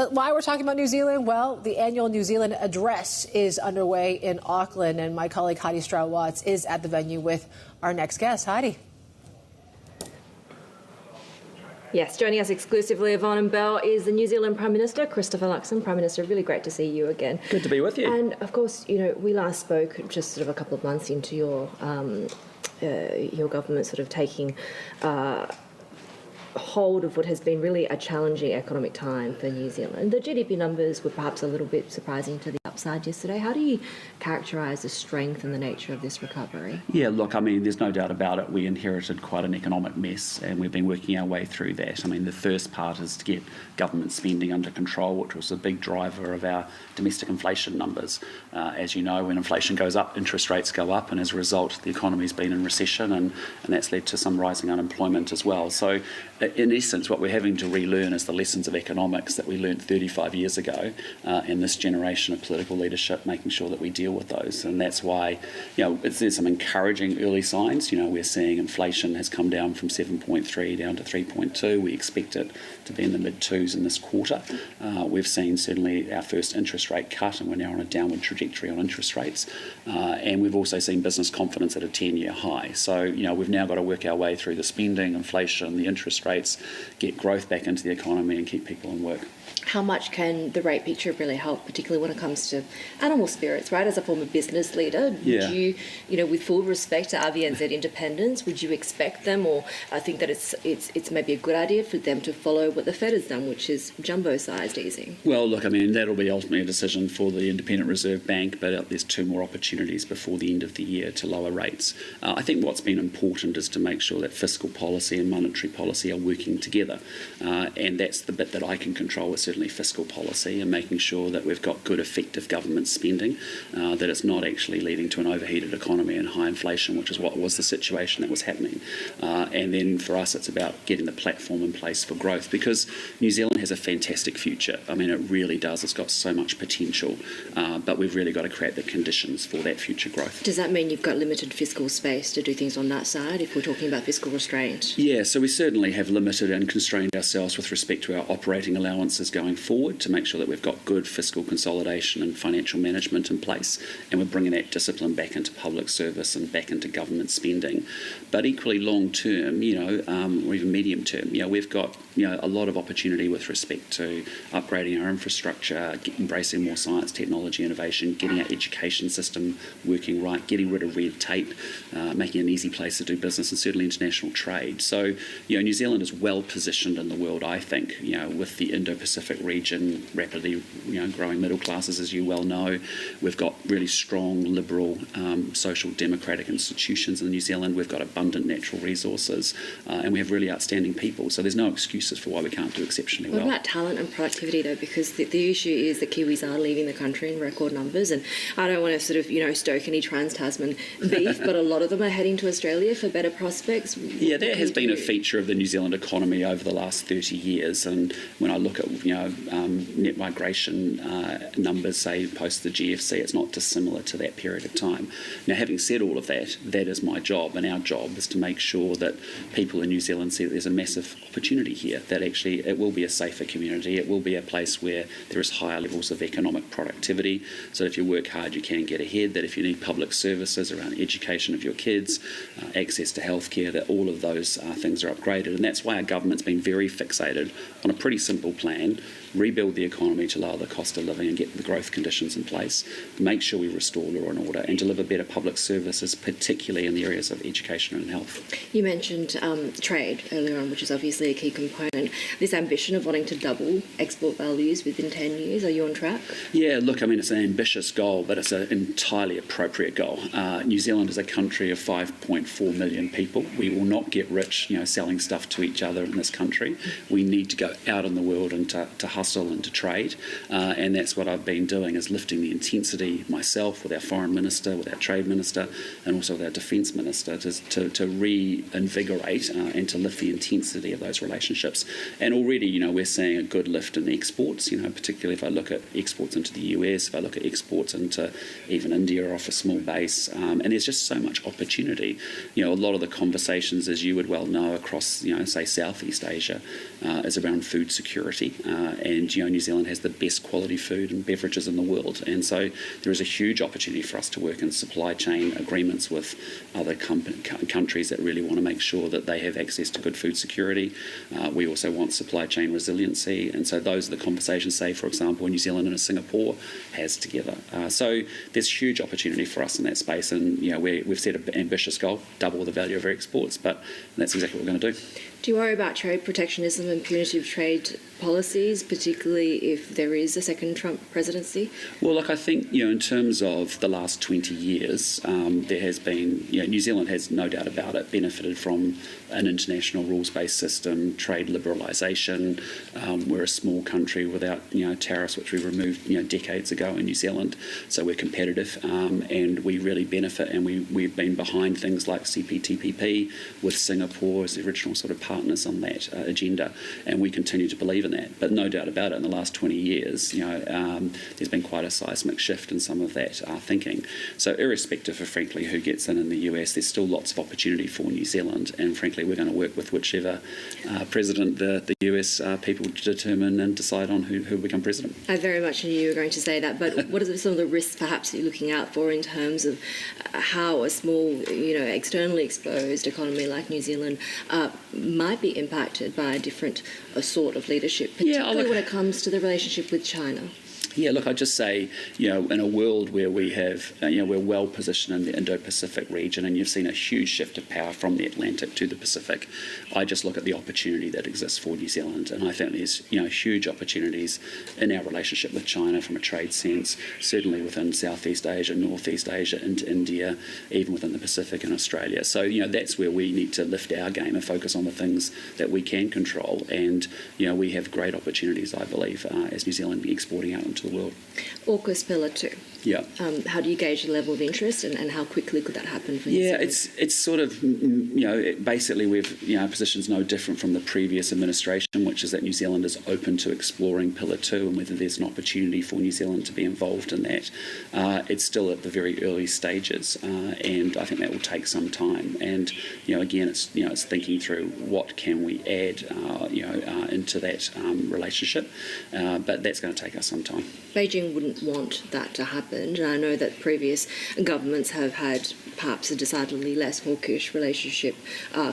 Speaker 1: Why we're talking about New Zealand? Well, the annual New Zealand address is underway in Auckland, and my colleague Heidi Stroud-Watts is at the venue with our next guest. Heidi.
Speaker 9: Yes, joining us exclusively, Yvonne and Bell, is the New Zealand Prime Minister, Christopher Luxon. Prime Minister, really great to see you again.
Speaker 10: Good to be with you.
Speaker 9: And, of course, you know, we last spoke just sort of a couple of months into your government sort of taking hold of what has been really a challenging economic time for New Zealand. The GDP numbers were perhaps a little bit surprising to the upside yesterday. How do you characterise the strength and the nature of this recovery?
Speaker 10: Yeah, look, I mean, there's no doubt about it. We inherited quite an economic mess and we've been working our way through that. I mean, the first part is to get government spending under control, which was a big driver of our domestic inflation numbers. As you know, when inflation goes up, interest rates go up, and as a result, the economy's been in recession, and that's led to some rising unemployment as well. So, in essence, what we're having to relearn is the lessons of economics that we learned 35 years ago, and this generation of political leadership making sure that we deal with those. And that's why, you know, there's some encouraging early signs. You know, we're seeing inflation has come down from 7.3 down to 3.2. We expect it to be in the mid-2s in this quarter. We've seen certainly our first interest rate cut, and we're now on a downward trajectory on interest rates. And we've also seen business confidence at a 10-year high. So, you know, we've now got to work our way through the spending, inflation, the interest rates, get growth back into the economy and keep people in work.
Speaker 9: How much can the rate picture really help, particularly when it comes to animal spirits, right? As a former business leader, would you know, with full respect to RBNZ independence, would you expect them, or I think that it's maybe a good idea for them to follow what the Fed has done, which is jumbo-sized easing?
Speaker 10: Well, look, I mean, that'll be ultimately a decision for the Independent Reserve Bank, but there's two more opportunities before the end of the year to lower rates. I think what's been important is to make sure that fiscal policy and monetary policy are working together, and that's the bit that I can control. It's certainly fiscal policy and making sure that we've got good, effective government spending, that it's not actually leading to an overheated economy and high inflation, which is what was the situation that was happening. And then for us, it's about getting the platform in place for growth, because New Zealand has a fantastic future. I mean, it really does. It's got so much potential, but we've really got to create the conditions for that future growth.
Speaker 9: Does that mean you've got limited fiscal space to do things on that side, if we're talking about fiscal restraint?
Speaker 10: Yeah, so we certainly have limited and constrained ourselves with respect to our operating allowances going going forward to make sure that we've got good fiscal consolidation and financial management in place, and we're bringing that discipline back into public service and back into government spending. But equally long term, or even medium term, we've got a lot of opportunity with respect to upgrading our infrastructure, embracing more science, technology, innovation, getting our education system working right, getting rid of red tape, making it an easy place to do business, and certainly international trade. So, New Zealand is well positioned in the world, I think, with the Indo-Pacific region, rapidly, growing middle classes, as you well know. We've got really strong, liberal, social democratic institutions in New Zealand. We've got abundant natural resources, and we have really outstanding people. So there's no excuses for why we can't do exceptionally well.
Speaker 9: What about talent and productivity, though? Because the issue is that Kiwis are leaving the country in record numbers, and I don't want to sort of, stoke any trans-Tasman beef, but a lot of them are heading to Australia for better prospects.
Speaker 10: Yeah, that has been a feature of the New Zealand economy over the last 30 years. And when I look at, net migration numbers, say, post the GFC, it's not dissimilar to that period of time. Now, having said all of that, that is my job, and our job is to make sure that people in New Zealand see that there's a massive opportunity here, that actually it will be a safer community, it will be a place where there is higher levels of economic productivity, so that if you work hard you can get ahead, that if you need public services around education of your kids, access to healthcare, that all of those things are upgraded. And that's why our government's been very fixated on a pretty simple plan: rebuild the economy to lower the cost of living and get the growth conditions in place, make sure we restore law and order, and deliver better public services, particularly in the areas of education and health.
Speaker 9: You mentioned trade earlier on, which is obviously a key component. This ambition of wanting to double export values within 10 years, are you on track?
Speaker 10: Yeah, look, it's an ambitious goal, but it's an entirely appropriate goal. New Zealand is a country of 5.4 million people. We will not get rich, selling stuff to each other in this country. We need to go out in the world and to hustle and to trade, and that's what I've been doing, is lifting the intensity myself with our foreign minister, with our trade minister, and also with our defence minister to reinvigorate and to lift the intensity of those relationships. And already, we're seeing a good lift in exports, particularly if I look at exports into the US, if I look at exports into even India off a small base, and there's just so much opportunity. A lot of the conversations, as you would well know, across, say Southeast Asia, is around food security, and New Zealand has the best quality food and beverages in the world, and so there is a huge opportunity for us to work in supply chain agreements with other countries that really want to make sure that they have access to good food security. We also want supply chain resiliency, and so those are the conversations, say, for example, New Zealand and Singapore has together. So there's huge opportunity for us in that space, and we've set an ambitious goal, double the value of our exports, but that's exactly what we're going to do.
Speaker 9: Do you worry about trade protectionism and punitive trade policies, particularly if there is a second Trump presidency?
Speaker 10: Well, look, I think, in terms of the last 20 years, there has been, New Zealand has no doubt about it, benefited from an international rules-based system, trade liberalisation. We're a small country without, tariffs, which we removed, decades ago in New Zealand. So we're competitive, and we really benefit, and we've been behind things like CPTPP with Singapore as the original sort of partners on that agenda, and we continue to believe in that. But no doubt about it, in the last 20 years, there's been quite a seismic shift in some of that thinking. So irrespective of, frankly, who gets in the US, there's still lots of opportunity for New Zealand, and frankly, we're going to work with whichever president the US people determine and decide on who will become president.
Speaker 9: I very much knew you were going to say that, but what are some of the risks perhaps that you're looking out for in terms of how a small, externally exposed economy like New Zealand might be impacted by a different sort of leadership, particularly when it comes to the relationship with China?
Speaker 10: Yeah, look, I'd just say, in a world where we have, we're well positioned in the Indo-Pacific region, and you've seen a huge shift of power from the Atlantic to the Pacific, I just look at the opportunity that exists for New Zealand, and I think there's, huge opportunities in our relationship with China from a trade sense, certainly within Southeast Asia, Northeast Asia, into India, even within the Pacific and Australia. So, that's where we need to lift our game and focus on the things that we can control, and, we have great opportunities, I believe, as New Zealand be exporting out into the world.
Speaker 9: AUKUS Pillar 2.
Speaker 10: Yeah.
Speaker 9: How do you gauge the level of interest, and how quickly could that happen for New Zealand?
Speaker 10: It's sort of, basically we've, our position's no different from the previous administration, which is that New Zealand is open to exploring Pillar 2 and whether there's an opportunity for New Zealand to be involved in that. It's still at the very early stages, and I think that will take some time. And, again, it's thinking through what can we add, in to that relationship, but that's going to take us some time.
Speaker 9: Beijing wouldn't want that to happen, and I know that previous governments have had perhaps a decidedly less hawkish relationship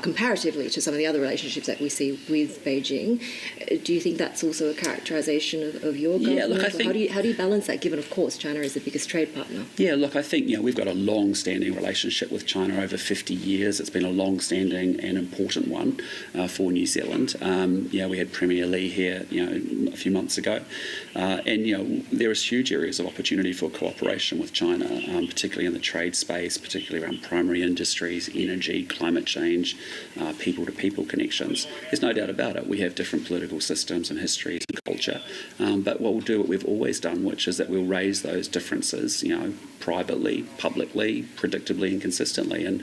Speaker 9: comparatively to some of the other relationships that we see with Beijing. Do you think that's also a characterisation of your government?
Speaker 10: Yeah, look, I think...
Speaker 9: How do you balance that, given, of course, China is the biggest trade partner?
Speaker 10: Yeah, look, I think we've got a long-standing relationship with China over 50 years. It's been a long-standing and important one for New Zealand. We had Premier Lee here, a few months ago, and there is huge areas of opportunity for cooperation with China, particularly in the trade space, particularly around primary industries, energy, climate change, people-to-people connections. There's no doubt about it. We have different political systems and histories and culture, but we'll do what we've always done, which is that we'll raise those differences, privately, publicly, predictably and consistently. And,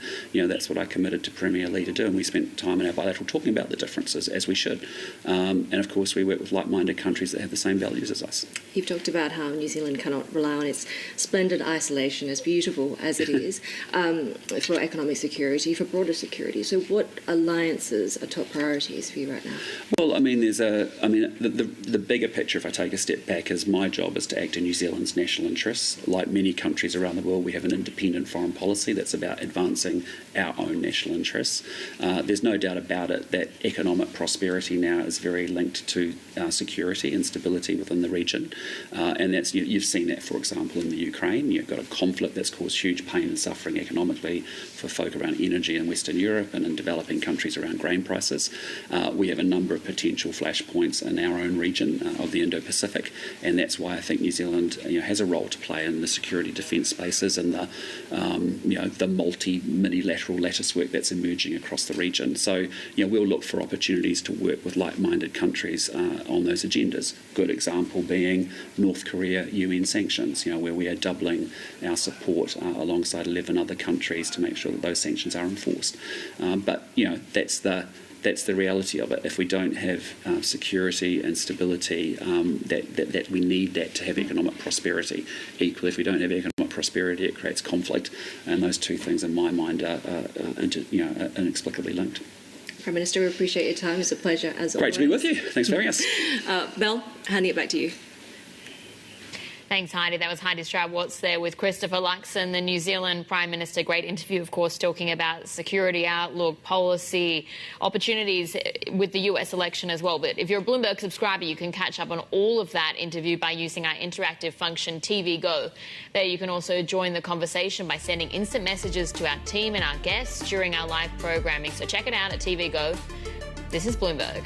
Speaker 10: that's what I committed to Premier Lee to do. And we spent time in our bilateral talking about the differences, as we should. And, of course, we work with like-minded countries that have the same values as us.
Speaker 9: You've talked about how New Zealand cannot rely on its splendid isolation, as beautiful as it is, for economic security, for broader security. So what alliances are top priorities for you right now?
Speaker 10: Well, the bigger picture, if I take a step back, is my job is to act in New Zealand's national interests. Like many countries around the world, we have an independent foreign policy that's about advancing our own national interests. There's no doubt about it that economic prosperity now is very linked to security and stability within the region. And that's you've seen that, for example, in the Ukraine. You've got a conflict that's caused huge pain and suffering economically for folk around energy in Western Europe and in developing countries around grain prices. We have a number of potential flashpoints in our own region of the Indo-Pacific, and that's why I think New Zealand has a role to play in the security defence spaces and the multi-mini-lateral lattice work that's emerging across the region. So we'll look for opportunities to work with like-minded countries on those agendas. Good example being North Korea UN sanctions, where we are doubling our support alongside 11 other countries to make sure that those sanctions are enforced. But that's the reality of it. If we don't have security and stability, that we need that to have economic prosperity. Equally, if we don't have economic prosperity, it creates conflict, and those two things, in my mind, are inexplicably linked.
Speaker 9: Prime Minister, we appreciate your time. It's a pleasure, as always.
Speaker 10: Great to be with you. Thanks for having us.
Speaker 9: Mel, handing it back to you.
Speaker 2: Thanks, Heidi. That was Heidi Stroud-Watts there with Christopher Luxon, the New Zealand Prime Minister. Great interview, of course, talking about security outlook, policy, opportunities with the US election as well. But if you're a Bloomberg subscriber, you can catch up on all of that interview by using our interactive function, TV Go. There you can also join the conversation by sending instant messages to our team and our guests during our live programming. So check it out at TV Go. This is Bloomberg.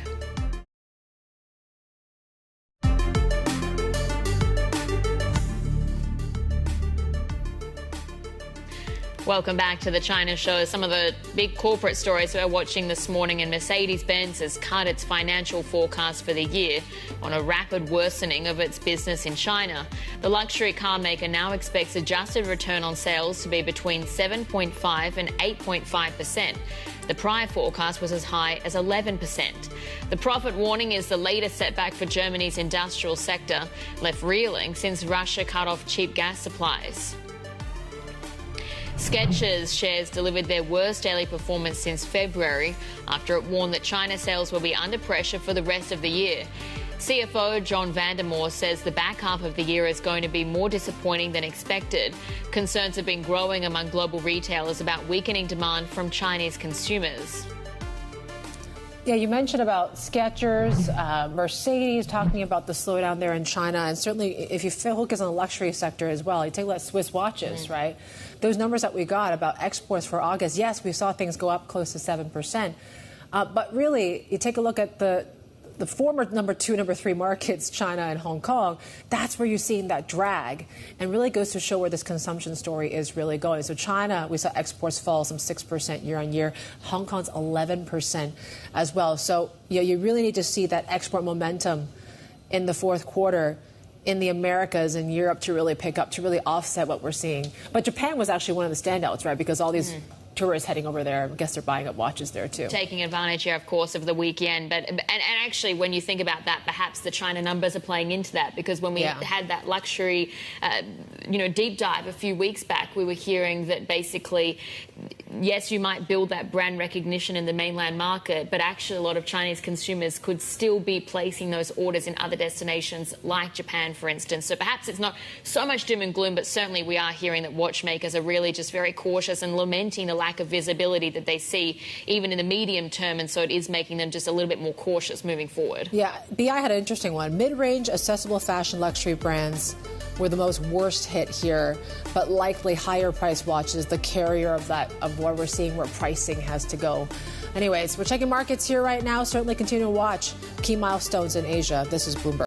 Speaker 2: Welcome back to the China Show. Some of the big corporate stories we're watching this morning, and Mercedes-Benz has cut its financial forecast for the year on a rapid worsening of its business in China. The luxury car maker now expects adjusted return on sales to be between 7.5 and 8.5%. The prior forecast was as high as 11%. The profit warning is the latest setback for Germany's industrial sector, left reeling since Russia cut off cheap gas supplies. Skechers shares delivered their worst daily performance since February after it warned that China sales will be under pressure for the rest of the year. CFO John Vandermoor says the back half of the year is going to be more disappointing than expected. Concerns have been growing among global retailers about weakening demand from Chinese consumers.
Speaker 1: Yeah, you mentioned about Skechers, Mercedes, talking about the slowdown there in China. And certainly, if you focus on the luxury sector as well, you take a look at Swiss watches, right? Those numbers that we got about exports for August, yes, we saw things go up close to 7%. But really, you take a look at the former number 2, number 3 markets, China and Hong Kong, that's where you're seeing that drag, and really goes to show where this consumption story is really going. So China, we saw exports fall some 6% year on year. Hong Kong's 11% as well. So you really need to see that export momentum in the fourth quarter in the Americas and Europe to really pick up, to really offset what we're seeing. But Japan was actually one of the standouts, right? Because all these tourists heading over there, I guess they're buying up watches there too. Taking advantage here, of course, of the weekend. But and actually, when you think about that, perhaps the China numbers are playing into that, because when we had that luxury, deep dive a few weeks back, we were hearing that basically
Speaker 2: yes, you might build that brand recognition in the mainland market, but actually a lot of Chinese consumers could still be placing those orders in other destinations like Japan, for instance. So perhaps it's not so much doom and gloom, but certainly we are hearing that watchmakers are really just very cautious and lamenting the lack of visibility that they see even in the medium term, and so it is making them just a little bit more cautious moving forward.
Speaker 1: Yeah, BI had an interesting one. Mid-range accessible fashion luxury brands were the most worst hit here, but likely higher price watches, the carrier of that, of what we're seeing where pricing has to go. Anyways, we're checking markets here right now. Certainly continue to watch key milestones in Asia. This is Bloomberg.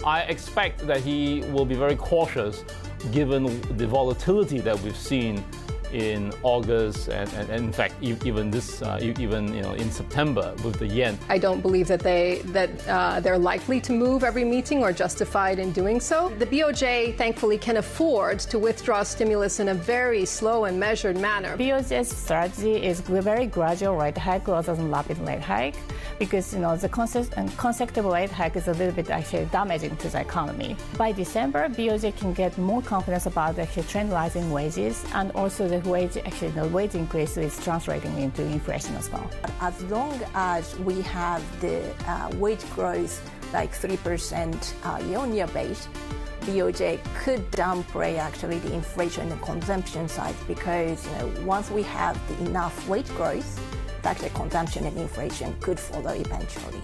Speaker 11: I expect that he will be very cautious given the volatility that we've seen in August and in fact even this in September with the yen.
Speaker 12: I don't believe that they're likely to move every meeting or justified in doing so. The BOJ thankfully can afford to withdraw stimulus in a very slow and measured manner.
Speaker 13: BOJ's strategy is very gradual rate hike rather than rapid rate hike, because the consecutive rate hike is a little bit actually damaging to the economy. By December, BOJ can get more confidence about the trend rise in wages, and also the wage increase is translating into inflation as well.
Speaker 14: As long as we have the wage growth like 3% year-on-year base, BOJ could downplay actually the inflation and consumption side, because once we have enough wage growth, actually consumption and inflation could follow eventually.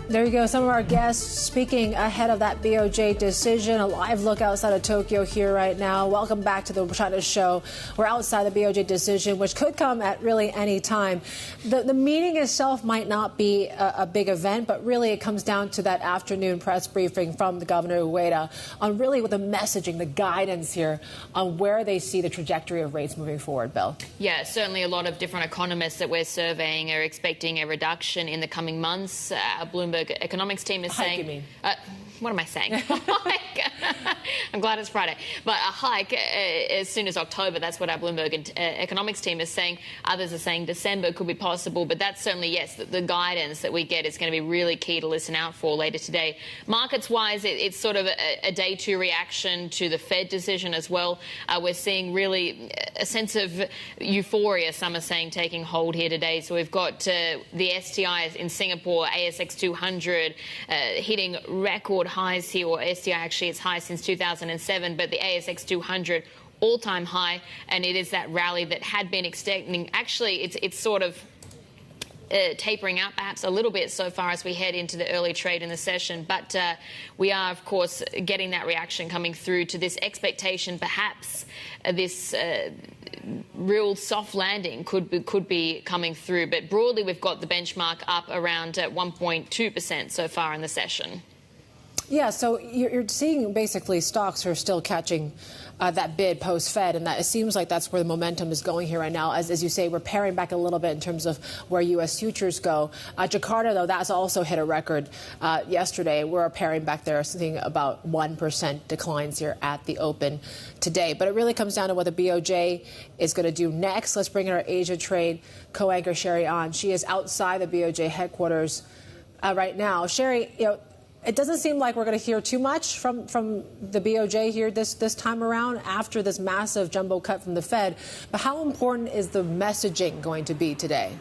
Speaker 1: There you go. Some of our guests speaking ahead of that BOJ decision. A live look outside of Tokyo here right now. Welcome back to the China Show. We're outside the BOJ decision, which could come at really any time. The meeting itself might not be a big event, but really it comes down to that afternoon press briefing from the Governor Ueda on really with the messaging, the guidance here on where they see the trajectory of rates moving forward, Bill.
Speaker 2: Yeah, certainly a lot of different economists that we're surveying are expecting a reduction in the coming months. Bloomberg economics team is saying...
Speaker 1: You mean?
Speaker 2: What am I saying? I'm glad it's Friday. But a hike as soon as October, that's what our Bloomberg economics team is saying. Others are saying December could be possible. But that's certainly, yes, the guidance that we get is going to be really key to listen out for later today. Markets-wise, it's sort of a day two reaction to the Fed decision as well. We're seeing really a sense of euphoria, some are saying, taking hold here today. So we've got the STIs in Singapore, ASX 200, hitting record highs here, or STI actually its high since 2007, but the ASX 200 all-time high, and it is that rally that had been extending. Actually, it's sort of tapering out perhaps a little bit so far as we head into the early trade in the session. But we are, of course, getting that reaction coming through to this expectation perhaps this real soft landing could be coming through. But broadly, we've got the benchmark up around 1.2% so far in the session.
Speaker 1: Yeah, so you're seeing basically stocks are still catching that bid post-Fed, and that it seems like that's where the momentum is going here right now. As you say, we're paring back a little bit in terms of where U.S. futures go. Jakarta, though, that's also hit a record yesterday. We're paring back there, seeing about 1% declines here at the open today. But it really comes down to what the BOJ is going to do next. Let's bring in our Asia trade co-anchor Sherry on. She is outside the BOJ headquarters right now. Sherry, it doesn't seem like we're going to hear too much from the BOJ here this time around after this massive jumbo cut from the Fed. But how important is the messaging going to be today?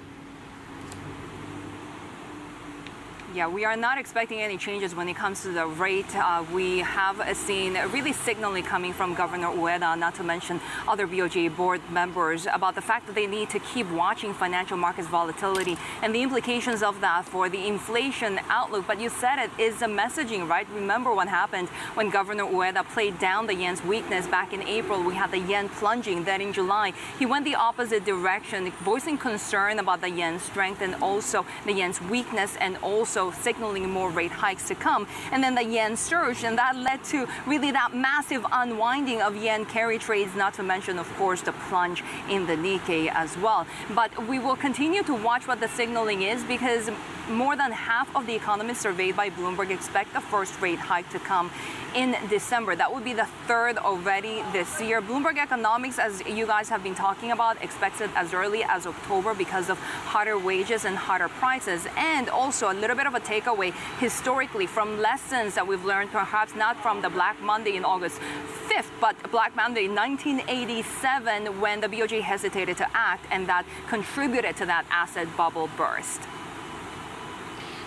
Speaker 3: Yeah, we are not expecting any changes when it comes to the rate. We have seen really signaling coming from Governor Ueda, not to mention other BOJ board members, about the fact that they need to keep watching financial markets volatility and the implications of that for the inflation outlook. But you said it is the messaging, right? Remember what happened when Governor Ueda played down the yen's weakness back in April. We had the yen plunging. Then in July, he went the opposite direction, voicing concern about the yen's strength and also the yen's weakness, and also signaling more rate hikes to come. And then the yen surged, and that led to really that massive unwinding of yen carry trades, not to mention, of course, the plunge in the Nikkei as well. But we will continue to watch what the signaling is, because more than half of the economists surveyed by Bloomberg expect the first rate hike to come in December. That would be the third already this year. Bloomberg Economics, as you guys have been talking about, expects it as early as October because of hotter wages and hotter prices. And also a little bit of a takeaway historically from lessons that we've learned, perhaps not from the Black Monday in August 5th, but Black Monday in 1987 when the BOJ hesitated to act, and that contributed to that asset bubble burst.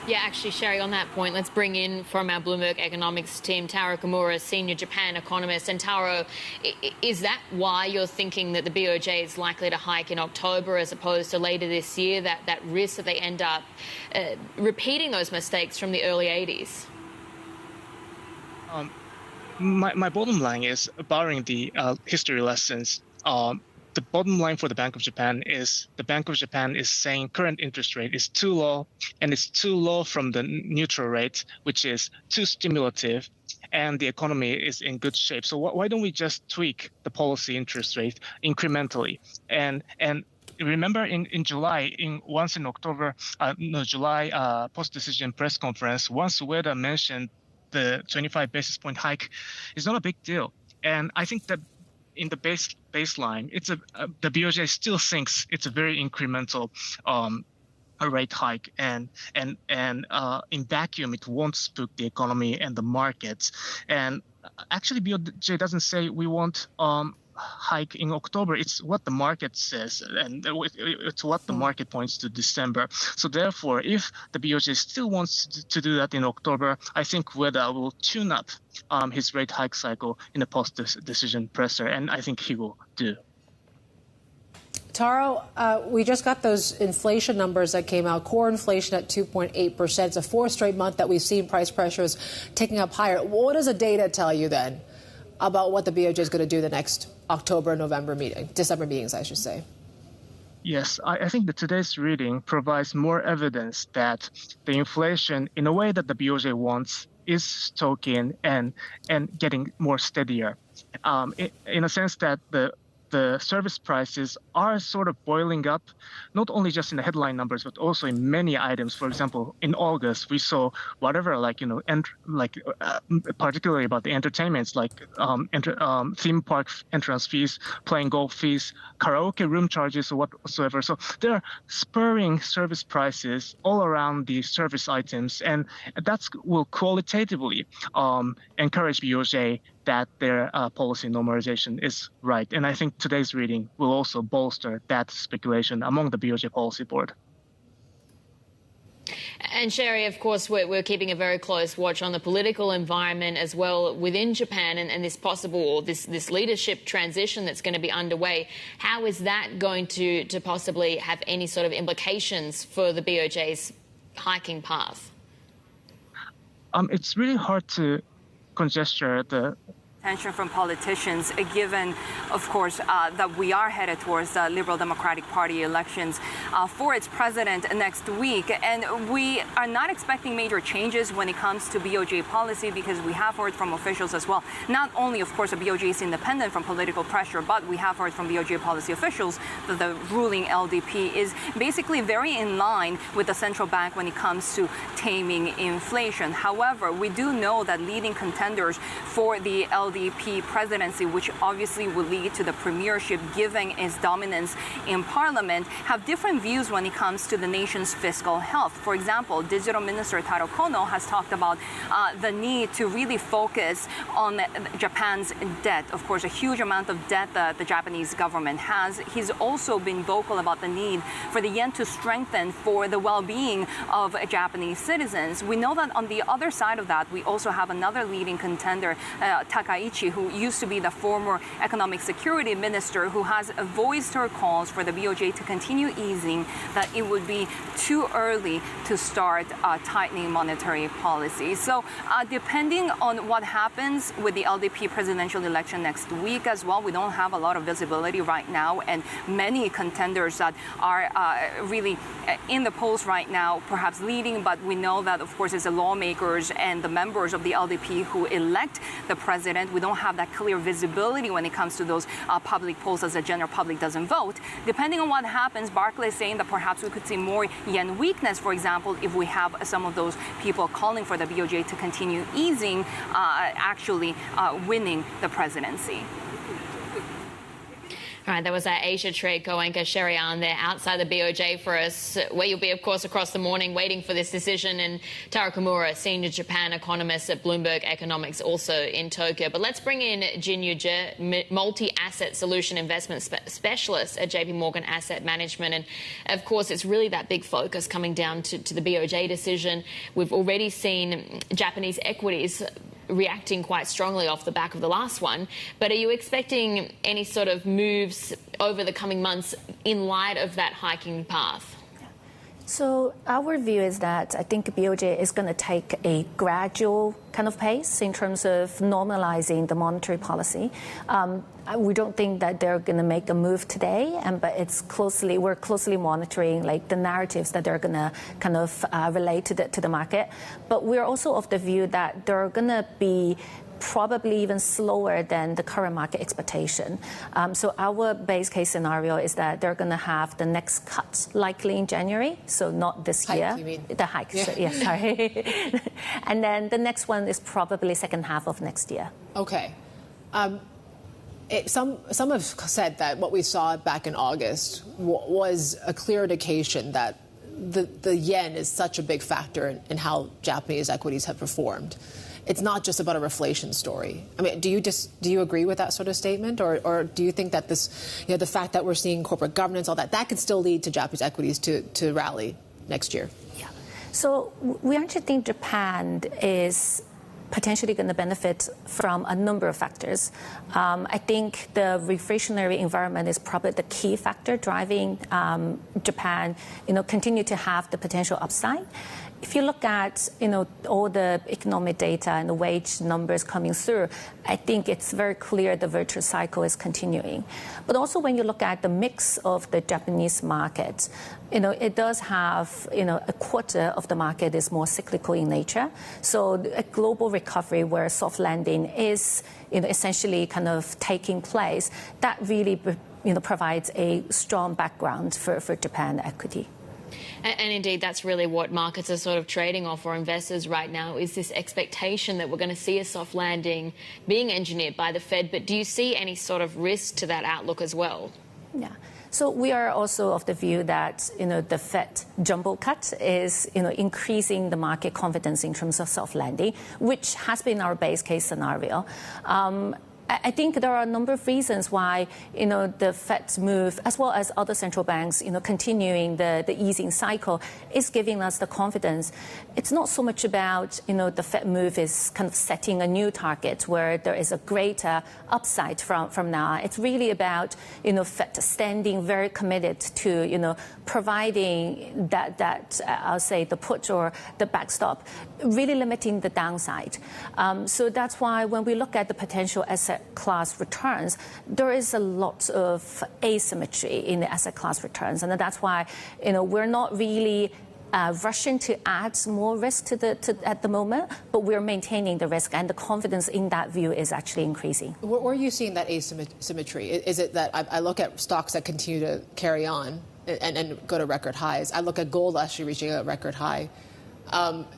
Speaker 2: Yeah, actually, Sherry, on that point, let's bring in from our Bloomberg Economics team, Taro Kimura, senior Japan economist. And Taro, is that why you're thinking that the BOJ is likely to hike in October as opposed to later this year, that risk that they end up repeating those mistakes from the early 80s?
Speaker 15: My bottom line is, barring the history lessons, the bottom line for the Bank of Japan is saying current interest rate is too low, and it's too low from the neutral rate, which is too stimulative, and the economy is in good shape. So why don't we just tweak the policy interest rate incrementally? And remember in July, once in October, July post-decision press conference, once Ueda mentioned the 25 basis point hike is not a big deal. And I think that in the baseline, the BOJ still thinks it's a very incremental rate hike, and in vacuum it won't spook the economy and the markets. And actually, BOJ doesn't say we want hike in October. It's what the market says, and it's what the market points to December. So therefore, if the BOJ still wants to do that in October, I think Ueda will tune up his rate hike cycle in the post-decision presser, and I think he will do.
Speaker 1: Taro, we just got those inflation numbers that came out. Core inflation at 2.8%. It's a fourth straight month that we've seen price pressures ticking up higher. What does the data tell you then about what the BOJ is going to do the next October, December meetings, I should say?
Speaker 15: Yes, I think that today's reading provides more evidence that the inflation, in a way that the BOJ wants, is stoking and getting more steadier. In a sense that the service prices are sort of boiling up, not only just in the headline numbers, but also in many items. For example, in August, we saw whatever, particularly about the entertainments, like theme park entrance fees, playing golf fees, karaoke room charges, or whatsoever. So they're spurring service prices all around the service items, and that will qualitatively encourage BOJ that their policy normalization is right. And I think today's reading will also bolster that speculation among the BOJ policy board.
Speaker 2: And Sherry, of course, we're keeping a very close watch on the political environment as well within Japan and this possible, or this leadership transition that's going to be underway. How is that going to possibly have any sort of implications for the BOJ's hiking path?
Speaker 15: It's really hard to conjecture the
Speaker 3: attention from politicians, given, of course, that we are headed towards the Liberal Democratic Party elections for its president next week. And we are not expecting major changes when it comes to BOJ policy, because we have heard from officials as well. Not only, of course, the BOJ is independent from political pressure, but we have heard from BOJ policy officials that the ruling LDP is basically very in line with the central bank when it comes to taming inflation. However, we do know that leading contenders for the LDP presidency, which obviously will lead to the premiership given its dominance in parliament, have different views when it comes to the nation's fiscal health. For example, Digital Minister Taro Kono has talked about the need to really focus on Japan's debt. Of course, a huge amount of debt that the Japanese government has. He's also been vocal about the need for the yen to strengthen for the well-being of Japanese citizens. We know that on the other side of that, we also have another leading contender, Takaichi, who used to be the former economic security minister, who has voiced her calls for the BOJ to continue easing, that it would be too early to start tightening monetary policy. So depending on what happens with the LDP presidential election next week as well, we don't have a lot of visibility right now, and many contenders that are really in the polls right now, perhaps leading, but we know that, of course, it's the lawmakers and the members of the LDP who elect the president, We don't have that clear visibility when it comes to those public polls as the general public doesn't vote. Depending on what happens, Barclays is saying that perhaps we could see more yen weakness, for example, if we have some of those people calling for the BOJ to continue easing, actually winning the presidency.
Speaker 2: All right, that was our Asia trade co-anchor Sherry Ahn there outside the BOJ for us, where you'll be, of course, across the morning waiting for this decision. And Taro Kimura, senior Japan economist at Bloomberg Economics, also in Tokyo. But let's bring in Jin Yuejue, multi-asset solution investment specialist at JPMorgan Asset Management. And, of course, it's really that big focus coming down to the BOJ decision. We've already seen Japanese equities reacting quite strongly off the back of the last one. But are you expecting any sort of moves over the coming months in light of that hiking path?
Speaker 13: So our view is that I think BOJ is going to take a gradual kind of pace in terms of normalizing the monetary policy. We don't think that they're going to make a move today, but we're closely monitoring like the narratives that they're going to kind of relate to the market. But we're also of the view that they're going to be probably even slower than the current market expectation. So our base case scenario is that they're going to have the next cut likely in January, so not this year.
Speaker 1: You mean?
Speaker 13: The hike, yeah. So, yeah, sorry. And then the next one is probably second half of next year.
Speaker 1: Okay. Some have said that what we saw back in August was a clear indication that the yen is such a big factor in how Japanese equities have performed. It's not just about a reflation story. I mean, do you agree with that sort of statement, or do you think that this, the fact that we're seeing corporate governance, all that could still lead to Japanese equities to rally next year?
Speaker 13: Yeah. So we actually think Japan is potentially going to benefit from a number of factors. I think the reflationary environment is probably the key factor driving Japan, continue to have the potential upside. If you look at, all the economic data and the wage numbers coming through, I think it's very clear the virtuous cycle is continuing. But also when you look at the mix of the Japanese market, it does have, a quarter of the market is more cyclical in nature. So a global recovery where soft landing is, essentially kind of taking place, that really, provides a strong background for Japan equity.
Speaker 2: And indeed, that's really what markets are sort of trading off for investors right now, is this expectation that we're going to see a soft landing being engineered by the Fed. But do you see any sort of risk to that outlook as well?
Speaker 13: Yeah. So we are also of the view that, the Fed jumbo cut is, increasing the market confidence in terms of soft landing, which has been our base case scenario. I think there are a number of reasons why, the Fed's move, as well as other central banks, continuing the easing cycle, is giving us the confidence. It's not so much about, the Fed move is kind of setting a new target where there is a greater upside from now. It's really about, Fed standing very committed to, providing that I'll say the put or the backstop, really limiting the downside. So that's why when we look at the potential asset class returns, there is a lot of asymmetry in the asset class returns. And that's why, we're not really rushing to add more risk at the moment, but we're maintaining the risk, and the confidence in that view is actually increasing.
Speaker 1: Where are you seeing that asymmetry? Is it that I look at stocks that continue to carry on and go to record highs? I look at gold actually reaching a record high.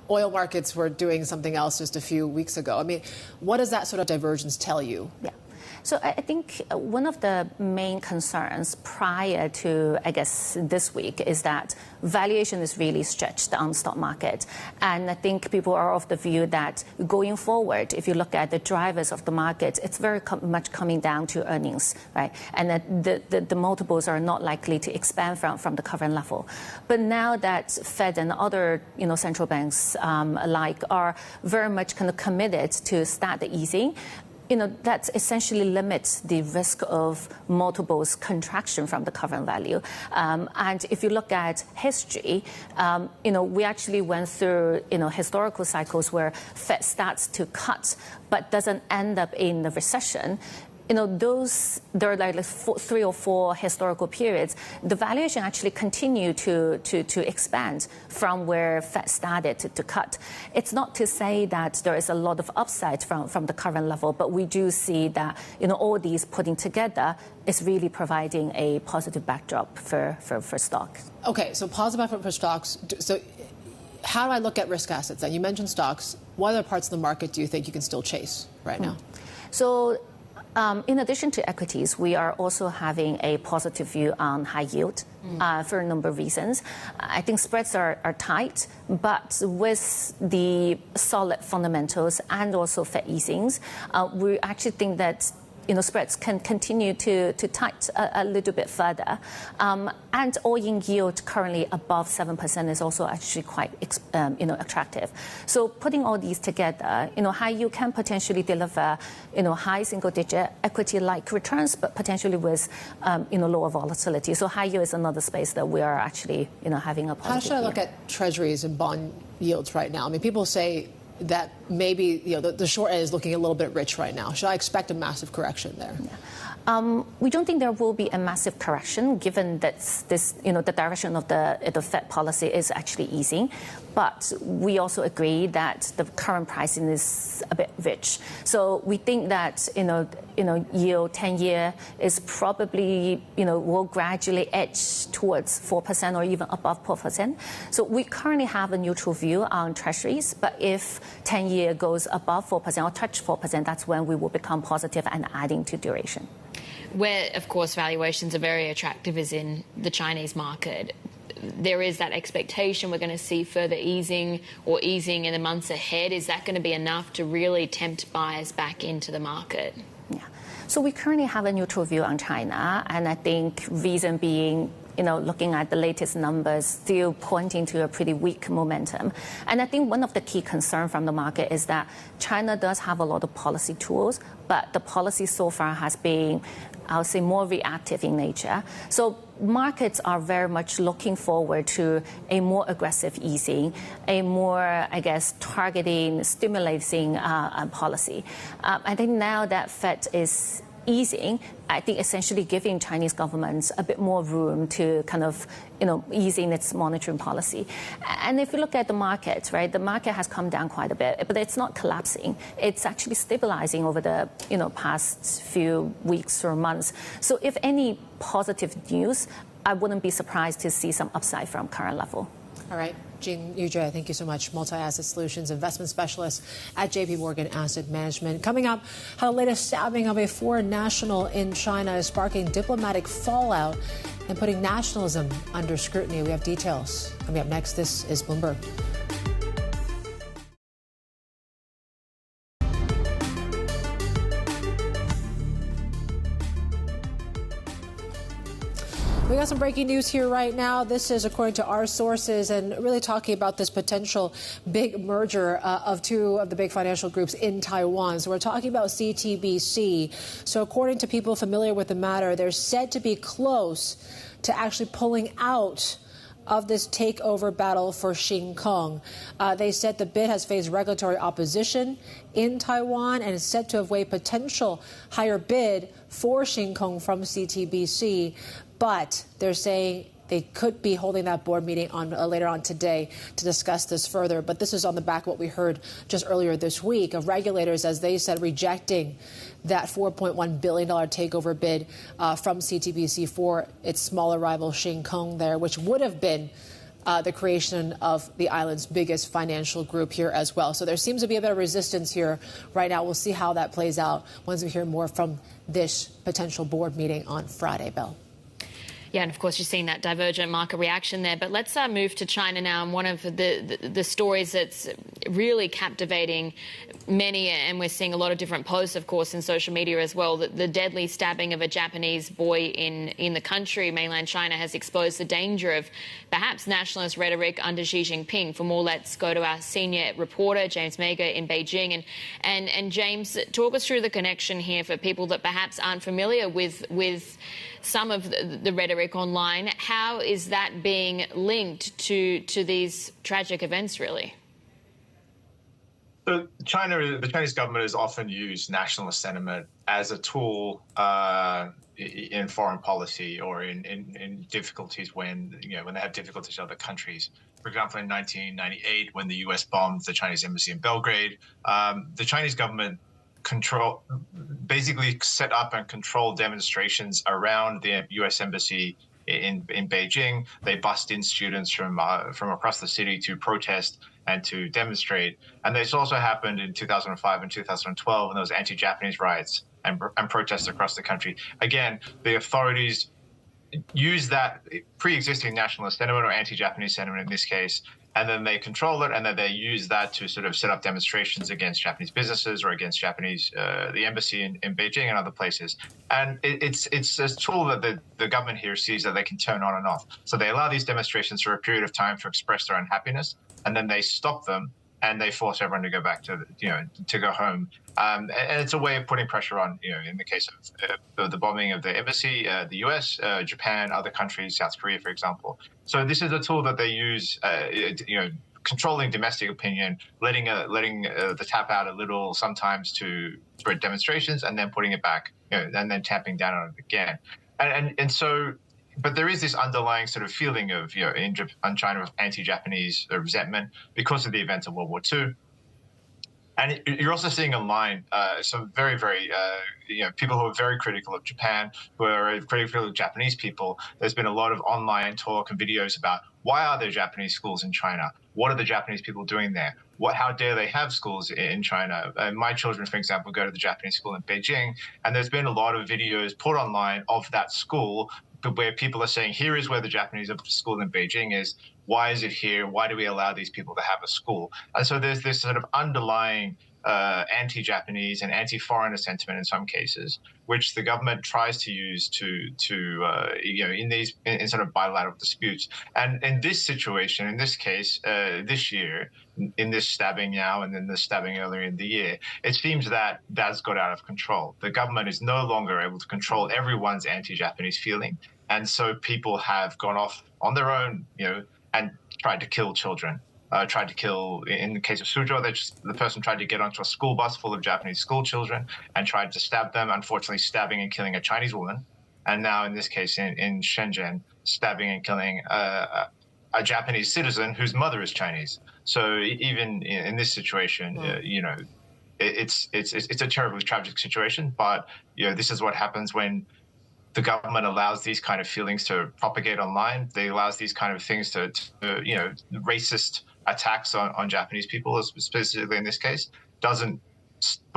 Speaker 1: Oil markets were doing something else just a few weeks ago. I mean, what does that sort of divergence tell you?
Speaker 13: Yeah. So I think one of the main concerns prior to, I guess, this week is that valuation is really stretched on the stock market. And I think people are of the view that going forward, if you look at the drivers of the market, it's very much coming down to earnings, right? And that the multiples are not likely to expand from the current level. But now that Fed and other, central banks alike are very much kind of committed to start the easing, that essentially limits the risk of multiples contraction from the current value. And if you look at history, we actually went through, historical cycles where Fed starts to cut but doesn't end up in the recession. there are like 3 or 4 historical periods, the valuation actually continued to expand from where Fed started to cut. It's not to say that there is a lot of upside from the current level, but we do see that, all these putting together is really providing a positive backdrop for stocks.
Speaker 1: Okay, so positive backdrop for stocks. So how do I look at risk assets then? You mentioned stocks. What other parts of the market do you think you can still chase right now?
Speaker 13: So in addition to equities, we are also having a positive view on high yield for a number of reasons. I think spreads are tight, but with the solid fundamentals and also Fed easings, we actually think that spreads can continue to tight a little bit further. And all-in yield currently above 7% is also actually quite, attractive. So putting all these together, high yield can potentially deliver, high single-digit equity-like returns, but potentially with, lower volatility. So high yield is another space that we are actually, having a positive.
Speaker 1: How should I look at treasuries and bond yields right now? I mean, people say that maybe the short end is looking a little bit rich right now. Should I expect a massive correction there?
Speaker 13: Yeah. We don't think there will be a massive correction, given that the direction of the Fed policy is actually easing. But we also agree that the current pricing is a bit rich. So we think that yield 10-year is probably will gradually edge towards 4% or even above 4%. So we currently have a neutral view on treasuries, but if 10-year goes above 4% or touch 4%, that's when we will become positive and adding to duration.
Speaker 2: Where, of course, valuations are very attractive is in the Chinese market. There is that expectation we're going to see further easing in the months ahead. Is that going to be enough to really tempt buyers back into the market?
Speaker 13: Yeah. So we currently have a neutral view on China, and I think reason being, looking at the latest numbers, still pointing to a pretty weak momentum. And I think one of the key concerns from the market is that China does have a lot of policy tools, but the policy so far has been, I would say, more reactive in nature. So markets are very much looking forward to a more aggressive easing, a more, targeting, stimulating policy. I think now that Fed is easing, I think essentially giving Chinese governments a bit more room to kind of, easing its monetary policy. And if you look at the market, right, the market has come down quite a bit, but it's not collapsing. It's actually stabilizing over the, past few weeks or months. So if any positive news, I wouldn't be surprised to see some upside from current level.
Speaker 1: All right. Yuejue, thank you so much. Multi-asset solutions investment specialist at JPMorgan Asset Management. Coming up, how the latest stabbing of a foreign national in China is sparking diplomatic fallout and putting nationalism under scrutiny. We have details. Coming up next, this is Bloomberg. We got some breaking news here right now. This is according to our sources and really talking about this potential big merger of two of the big financial groups in Taiwan. So we're talking about CTBC. So according to people familiar with the matter, they're said to be close to actually pulling out of this takeover battle for Xingkong. They said the bid has faced regulatory opposition in Taiwan and is said to have weighed potential higher bid for Xingkong from CTBC. But they're saying they could be holding that board meeting on later on today to discuss this further. But this is on the back of what we heard just earlier this week of regulators, as they said, rejecting that $4.1 billion takeover bid from CTBC for its smaller rival Xingkong there, which would have been the creation of the island's biggest financial group here as well. So there seems to be a bit of resistance here right now. We'll see how that plays out once we hear more from this potential board meeting on Friday, Belle.
Speaker 2: Yeah, and of course, you're seeing that divergent market reaction there. But let's move to China now. And one of the stories that's really captivating many, and we're seeing a lot of different posts, of course, in social media as well, that the deadly stabbing of a Japanese boy in the country, mainland China, has exposed the danger of perhaps nationalist rhetoric under Xi Jinping. For more, let's go to our senior reporter, James Mega, in Beijing. And James, talk us through the connection here for people that perhaps aren't familiar with some of the rhetoric online. How is that being linked to these tragic events, really?
Speaker 16: So the Chinese government has often used nationalist sentiment as a tool in foreign policy or in difficulties when they have difficulties with other countries. For example, in 1998, when the U.S. bombed the Chinese embassy in Belgrade, the Chinese government basically set up and controlled demonstrations around the U.S. embassy in Beijing. They bussed in students from across the city to protest and to demonstrate. And this also happened in 2005 and 2012 when there was anti-Japanese riots and protests across the country. Again, the authorities use that pre-existing nationalist sentiment or anti-Japanese sentiment in this case, and then they control it, and then they use that to sort of set up demonstrations against Japanese businesses or against the embassy in Beijing and other places. And it's a tool that the government here sees that they can turn on and off. So they allow these demonstrations for a period of time to express their unhappiness, and then they stop them and they force everyone to go back to go home. And it's a way of putting pressure on, in the case of the bombing of the embassy, the U.S., Japan, other countries, South Korea, for example. So this is a tool that they use, controlling domestic opinion, letting the tap out a little sometimes to spread demonstrations, and then putting it back, and then tapping down on it again. And so. But there is this underlying sort of feeling of, in China, of anti-Japanese resentment because of the events of World War II. And you're also seeing online some very, very, people who are very critical of Japan, who are critical of Japanese people. There's been a lot of online talk and videos about why are there Japanese schools in China? What are the Japanese people doing there? How dare they have schools in China? My children, for example, go to the Japanese school in Beijing, and there's been a lot of videos put online of that school where people are saying, here is where the Japanese school in Beijing is. Why is it here? Why do we allow these people to have a school? And so there's this sort of underlying anti-Japanese and anti-foreigner sentiment in some cases, which the government tries to use in sort of bilateral disputes. And in this situation, in this case, this year, in this stabbing now and then the stabbing earlier in the year, it seems that that's got out of control. The government is no longer able to control everyone's anti-Japanese feeling. And so people have gone off on their own, and tried to kill children. Tried to kill, in the case of Suzhou, the person tried to get onto a school bus full of Japanese school children and tried to stab them, unfortunately stabbing and killing a Chinese woman. And now in this case in Shenzhen, stabbing and killing a Japanese citizen whose mother is Chinese. So even in this situation, it's a terribly tragic situation, but this is what happens when the government allows these kind of feelings to propagate online. They allows these kind of things to racist attacks on Japanese people, specifically in this case, doesn't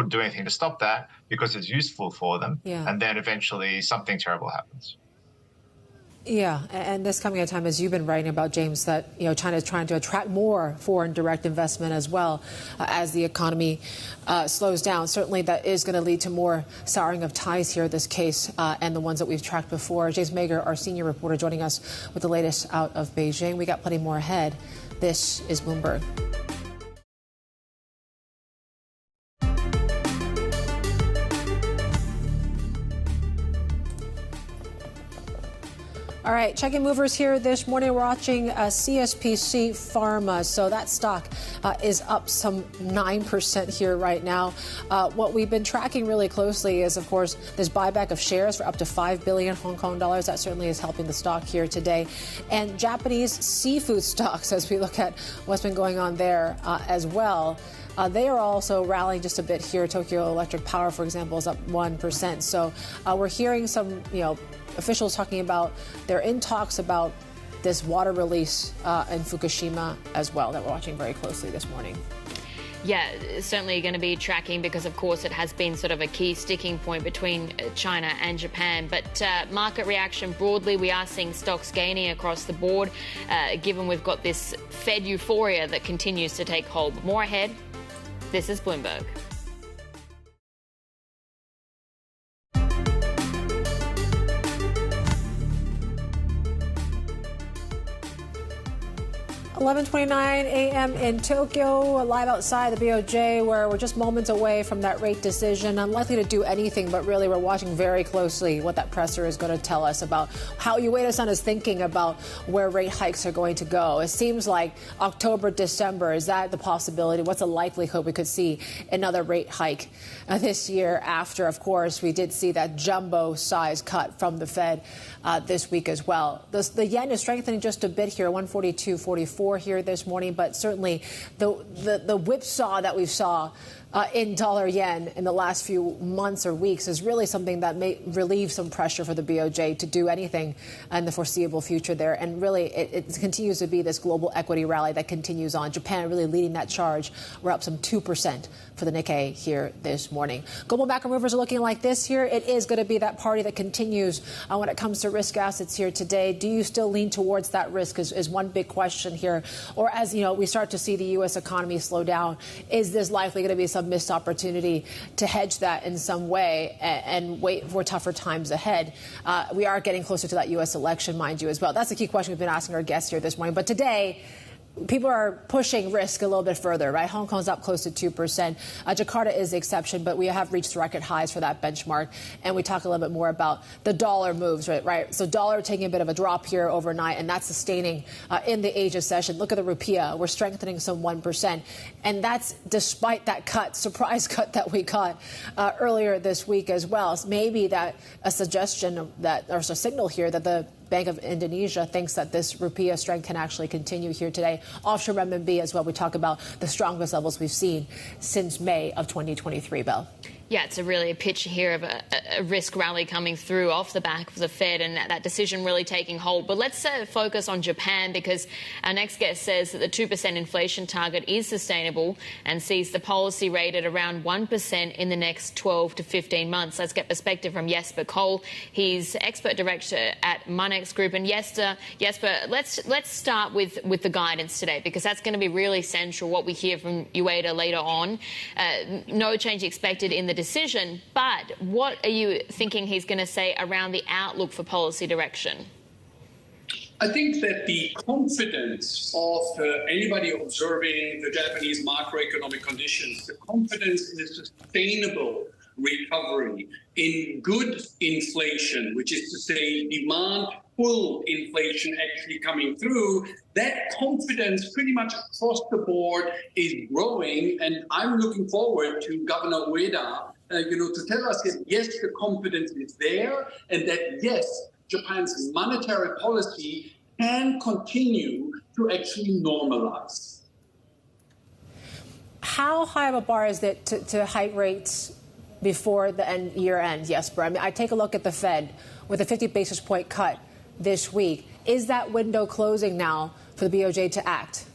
Speaker 16: do anything to stop that because it's useful for them. Yeah. And then eventually something terrible happens.
Speaker 1: Yeah, and this coming at a time, as you've been writing about, James, that China is trying to attract more foreign direct investment as well as the economy slows down. Certainly, that is going to lead to more souring of ties here. This case and the ones that we've tracked before. James Mager, our senior reporter, joining us with the latest out of Beijing. We got plenty more ahead. This is Bloomberg. All right, checking movers here this morning. We're watching CSPC Pharma. So that stock is up some 9% here right now. What we've been tracking really closely is, of course, this buyback of shares for up to 5 billion Hong Kong dollars. That certainly is helping the stock here today. And Japanese seafood stocks, as we look at what's been going on there as well. They are also rallying just a bit here. Tokyo Electric Power, for example, is up 1%. So we're hearing some, officials talking about they're in talks about this water release in Fukushima as well that we're watching very closely this morning.
Speaker 2: Yeah, certainly going to be tracking because, of course, it has been sort of a key sticking point between China and Japan. But market reaction broadly, we are seeing stocks gaining across the board, given we've got this Fed euphoria that continues to take hold. But more ahead. This is Bloomberg.
Speaker 1: 11:29 a.m. in Tokyo, live outside the BOJ, where we're just moments away from that rate decision. Unlikely to do anything, but really we're watching very closely what that presser is going to tell us about how Yuejue-san is thinking about where rate hikes are going to go. It seems like October, December, is that the possibility? What's the likelihood we could see another rate hike this year after, of course, we did see that jumbo size cut from the Fed this week as well. The yen is strengthening just a bit here, 142.44 here this morning, but certainly the whipsaw that we saw in dollar yen in the last few months or weeks is really something that may relieve some pressure for the BOJ to do anything in the foreseeable future there. And really, it continues to be this global equity rally that continues on. Japan really leading that charge. We're up some 2% for the Nikkei here this morning. Global macro movers are looking like this here. It is going to be that party that continues when it comes to risk assets here today. Do you still lean towards that risk is one big question here. Or as we start to see the U.S. economy slow down, is this likely going to be some missed opportunity to hedge that in some way and wait for tougher times ahead? We are getting closer to that U.S. election, mind you, as well. That's the key question we've been asking our guests here this morning. But today, people are pushing risk a little bit further, right? Hong Kong's up close to 2%. Jakarta is the exception, but we have reached record highs for that benchmark. And we talk a little bit more about the dollar moves, right? So dollar taking a bit of a drop here overnight, and that's sustaining in the Asia session. Look at the rupiah. We're strengthening some 1%. And that's despite that surprise cut that we got earlier this week as well. So maybe that a suggestion that, or a signal here that the Bank of Indonesia thinks that this rupiah strength can actually continue here today. Offshore renminbi as well. We talk about the strongest levels we've seen since May of 2023, Belle.
Speaker 2: Yeah, it's really a picture here of a risk rally coming through off the back of the Fed and that decision really taking hold. But let's focus on Japan, because our next guest says that the 2% inflation target is sustainable and sees the policy rate at around 1% in the next 12 to 15 months. Let's get perspective from Jesper Koll. He's expert director at Monex Group. And Jesper, let's start with the guidance today, because that's going to be really central, what we hear from Yuejue later on. No change expected in the decision, but what are you thinking he's going to say around the outlook for policy direction?
Speaker 17: I think that the confidence of anybody observing the Japanese macroeconomic conditions, the confidence in a sustainable recovery, in good inflation, which is to say demand full inflation actually coming through, that confidence pretty much across the board is growing. And I'm looking forward to Governor Ueda, to tell us that, yes, the confidence is there, and that, yes, Japan's monetary policy can continue to actually normalize.
Speaker 1: How high of a bar is it to hike rates before the year end, Jesper? I mean, I take a look at the Fed with a 50 basis point cut this week. Is that window closing now for the BOJ to act?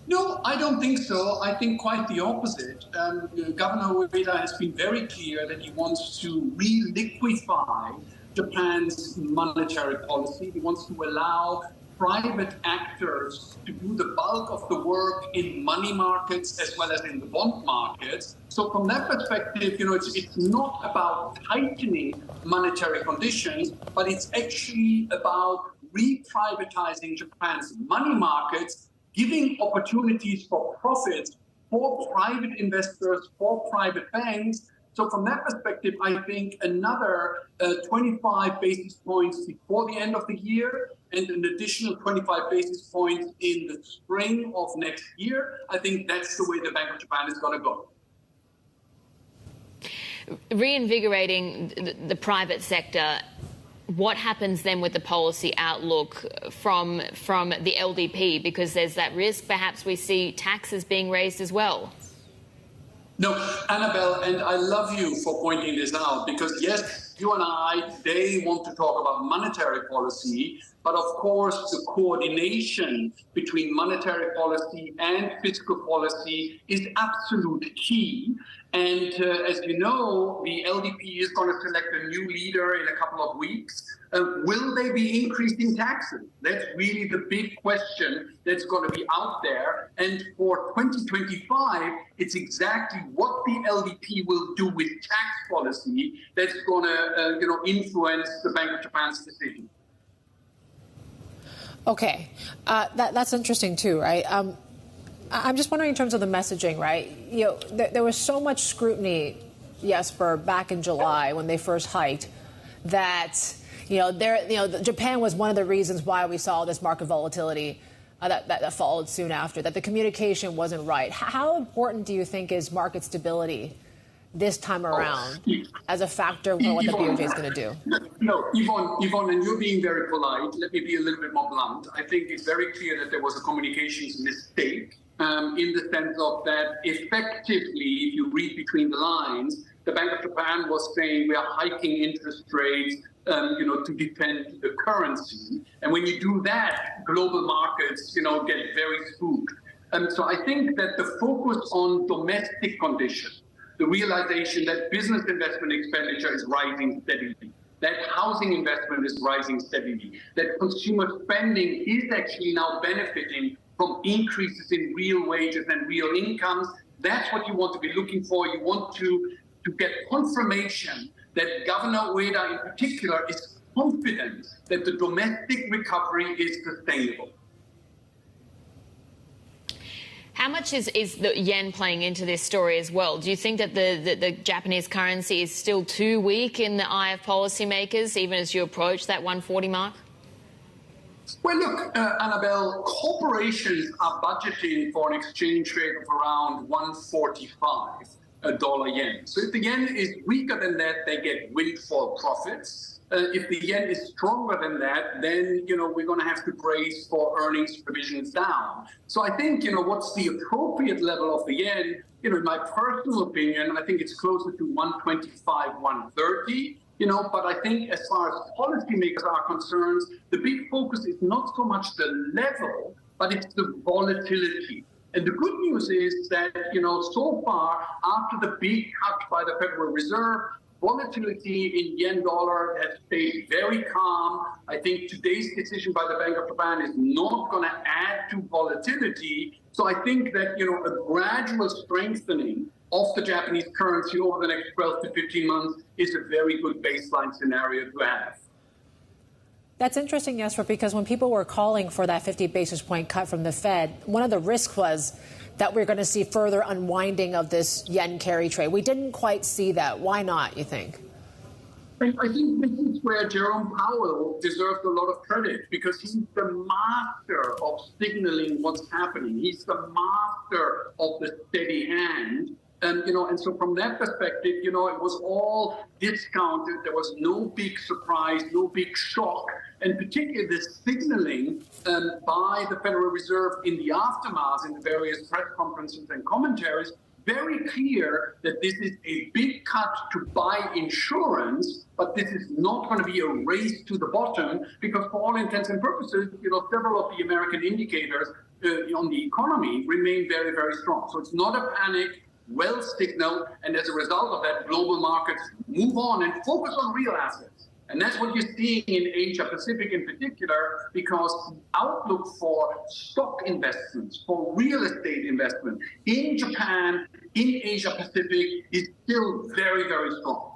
Speaker 17: No, I don't think so. I think quite the opposite. Governor Ueda has been very clear that he wants to re-liquefy Japan's monetary policy. He wants to allow private actors to do the bulk of the work in money markets as well as in the bond markets. So from that perspective, it's not about tightening monetary conditions, but it's actually about re-privatizing Japan's money markets, giving opportunities for profits for private investors, for private banks. So from that perspective, I think another 25 basis points before the end of the year and an additional 25 basis points in the spring of next year, I think that's the way the Bank of Japan is going to go.
Speaker 2: Reinvigorating the private sector, what happens then with the policy outlook from the LDP? Because there's that risk perhaps we see taxes being raised as well.
Speaker 17: No, Annabelle, and I love you for pointing this out, because yes, you and I today want to talk about monetary policy, but of course the coordination between monetary policy and fiscal policy is absolute key. And as you know, the LDP is going to select a new leader in a couple of weeks. Will they be increasing taxes? That's really the big question that's going to be out there. And for 2025, it's exactly what the LDP will do with tax policy that's going to influence the Bank of Japan's decision.
Speaker 1: Okay, that's interesting too, right? I'm just wondering in terms of the messaging, right? You know, there was so much scrutiny, Jesper, back in July when they first hiked, that Japan was one of the reasons why we saw this market volatility that followed soon after. That the communication wasn't right. How important do you think is market stability this time around as a factor for what the BOJ is going to do?
Speaker 17: No, Yvonne, and you're being very polite. Let me be a little bit more blunt. I think it's very clear that there was a communications mistake in the sense of that effectively, if you read between the lines, the Bank of Japan was saying we are hiking interest rates, to defend the currency. And when you do that, global markets, get very spooked. So I think that the focus on domestic conditions, the realization that business investment expenditure is rising steadily, that housing investment is rising steadily, that consumer spending is actually now benefiting from increases in real wages and real incomes. That's what you want to be looking for. You want to get confirmation that Governor Ueda in particular is confident that the domestic recovery is sustainable.
Speaker 2: How much is the yen playing into this story as well? Do you think that the Japanese currency is still too weak in the eye of policymakers, even as you approach that 140 mark?
Speaker 17: Well, look, Annabelle, corporations are budgeting for an exchange rate of around 145 dollar-yen. So if the yen is weaker than that, they get windfall profits. If the yen is stronger than that, then, we're going to have to brace for earnings revisions down. So I think, what's the appropriate level of the yen? In my personal opinion, I think it's closer to 125, 130. But I think as far as policymakers are concerned, the big focus is not so much the level, but it's the volatility. And the good news is that, so far, after the big cut by the Federal Reserve, volatility in yen-dollar has stayed very calm. I think today's decision by the Bank of Japan is not going to add to volatility. So I think that, a gradual strengthening of the Japanese currency over the next 12 to 15 months is a very good baseline scenario to have.
Speaker 1: That's interesting, Jesper, because when people were calling for that 50 basis point cut from the Fed, one of the risks was that we're going to see further unwinding of this yen carry trade. We didn't quite see that. Why not, you think?
Speaker 17: I think this is where Jerome Powell deserves a lot of credit, because he's the master of signaling what's happening. He's the master of the steady hand. And so from that perspective, it was all discounted. There was no big surprise, no big shock. And particularly the signaling by the Federal Reserve in the aftermath, in the various press conferences and commentaries, very clear that this is a big cut to buy insurance, but this is not going to be a race to the bottom, because for all intents and purposes, several of the American indicators on the economy remain very, very strong. So it's not a panic, well signaled, and as a result of that, global markets move on and focus on real assets. And that's what you're seeing in Asia Pacific in particular, because the outlook for stock investments, for real estate investment in Japan, in Asia Pacific is still very, very strong.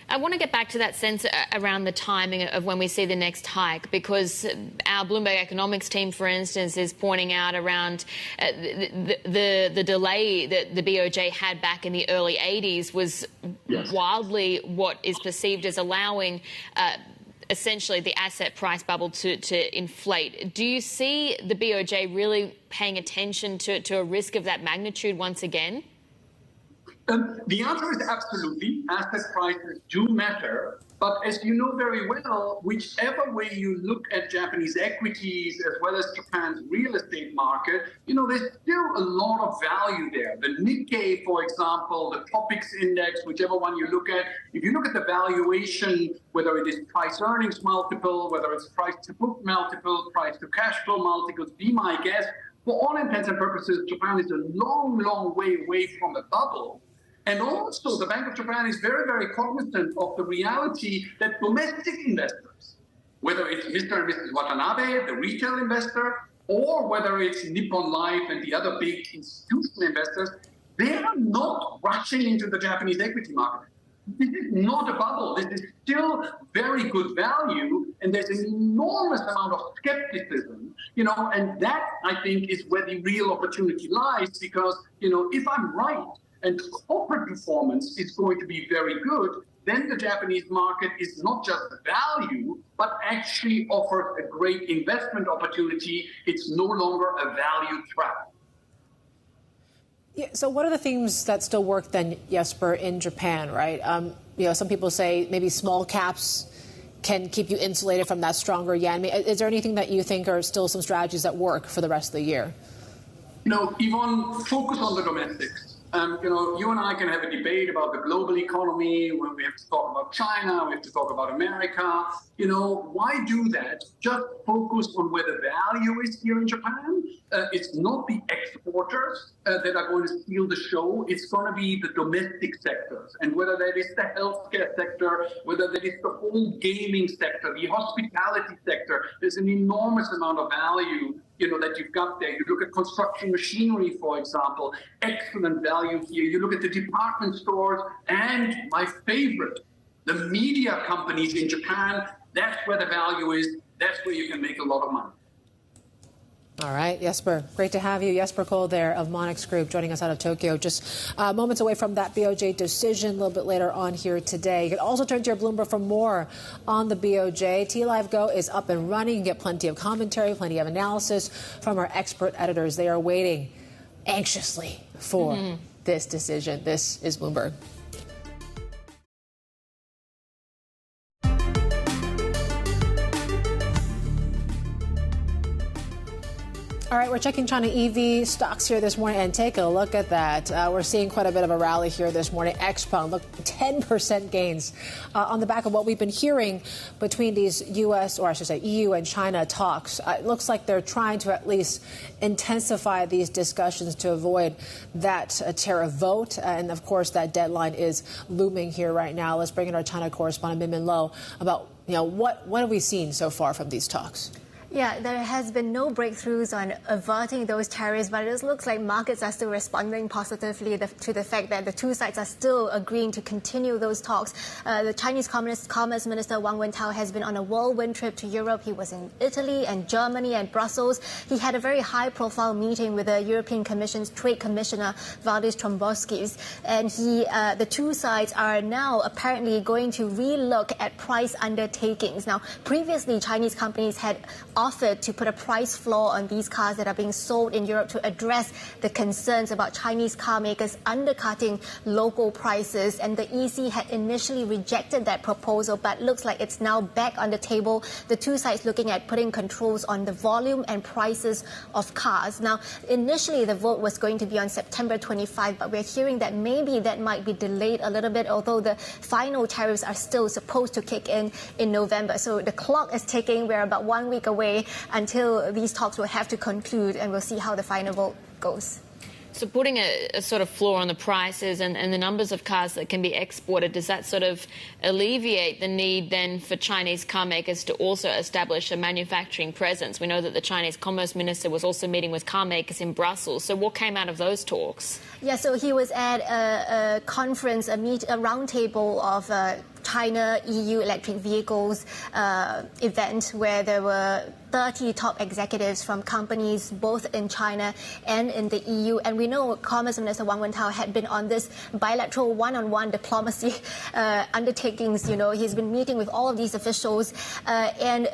Speaker 2: I want to get back to that sense around the timing of when we see the next hike, because our Bloomberg economics team, for instance, is pointing out around the delay that the BOJ had back in the early 80s was wildly what is perceived as allowing essentially the asset price bubble to inflate. Do you see the BOJ really paying attention to a risk of that magnitude once again?
Speaker 17: The answer is absolutely. Asset prices do matter. But as you know very well, whichever way you look at Japanese equities as well as Japan's real estate market, there's still a lot of value there. The Nikkei, for example, the Topics Index, whichever one you look at, if you look at the valuation, whether it is price-earnings multiple, whether it's price-to-book multiple, price-to-cash flow multiples, be my guest, for all intents and purposes, Japan is a long, long way away from a bubble. And also, the Bank of Japan is very, very cognizant of the reality that domestic investors, whether it's Mr. and Mrs. Watanabe, the retail investor, or whether it's Nippon Life and the other big institutional investors, they are not rushing into the Japanese equity market. this is not a bubble. This is still very good value, and there's an enormous amount of skepticism, and that, I think, is where the real opportunity lies, because, if I'm right and corporate performance is going to be very good, then the Japanese market is not just value, but actually offers a great investment opportunity. It's no longer a value trap.
Speaker 1: Yeah, so what are the themes that still work then, Jesper, in Japan, right? Some people say maybe small caps can keep you insulated from that stronger yen. Is there anything that you think are still some strategies that work for the rest of the year?
Speaker 17: Yvonne, focus on the domestics. You and I can have a debate about the global economy, when we have to talk about China, we have to talk about America. Why do that? Just focus on where the value is here in Japan. It's not the exporters that are going to steal the show. It's going to be the domestic sectors. And whether that is the healthcare sector, whether that is the whole gaming sector, the hospitality sector, there's an enormous amount of value that you've got there. You look at construction machinery, for example, excellent value here. You look at the department stores, and my favorite, the media companies in Japan. That's where the value is. That's where you can make a lot of money.
Speaker 1: All right, Jesper, great to have you. Jesper Koll there of Monex Group joining us out of Tokyo. Just moments away from that BOJ decision a little bit later on here today. You can also turn to your Bloomberg for more on the BOJ. T-Live Go is up and running. You can get plenty of commentary, plenty of analysis from our expert editors. They are waiting anxiously for this decision. This is Bloomberg. All right, we're checking China EV stocks here this morning, and take a look at that. We're seeing quite a bit of a rally here this morning. XPeng, look, 10% gains on the back of what we've been hearing between these U.S., or I should say EU and China talks. It looks like they're trying to at least intensify these discussions to avoid that tariff vote. And, of course, that deadline is looming here right now. Let's bring in our China correspondent, Min Lo, about what have we seen so far from these talks?
Speaker 7: Yeah, there has been no breakthroughs on averting those tariffs, but it looks like markets are still responding positively to the fact that the two sides are still agreeing to continue those talks. The Chinese Commerce Minister Wang Wentao has been on a whirlwind trip to Europe. He was in Italy and Germany and Brussels. He had a very high-profile meeting with the European Commission's Trade Commissioner Valdis Dombrovskis, and the two sides are now apparently going to relook at price undertakings. Now, previously, Chinese companies had offered to put a price floor on these cars that are being sold in Europe to address the concerns about Chinese car makers undercutting local prices. And the EC had initially rejected that proposal, but looks like it's now back on the table. The two sides looking at putting controls on the volume and prices of cars. Now, initially the vote was going to be on September 25, but we're hearing that maybe that might be delayed a little bit, although the final tariffs are still supposed to kick in November. So the clock is ticking. We're about 1 week away until these talks will have to conclude, and we'll see how the final vote goes.
Speaker 2: So putting a sort of floor on the prices and the numbers of cars that can be exported, does that sort of alleviate the need then for Chinese car makers to also establish a manufacturing presence? We know that the Chinese Commerce Minister was also meeting with car makers in Brussels. So what came out of those talks?
Speaker 7: Yeah, so he was at a conference, a roundtable of China EU electric vehicles event where there were 30 top executives from companies both in China and in the EU. And we know Commerce Minister Wang Wentao had been on this bilateral one-on-one diplomacy undertakings. He's been meeting with all of these officials. And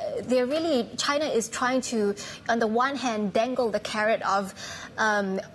Speaker 7: China is trying to, on the one hand, dangle the carrot of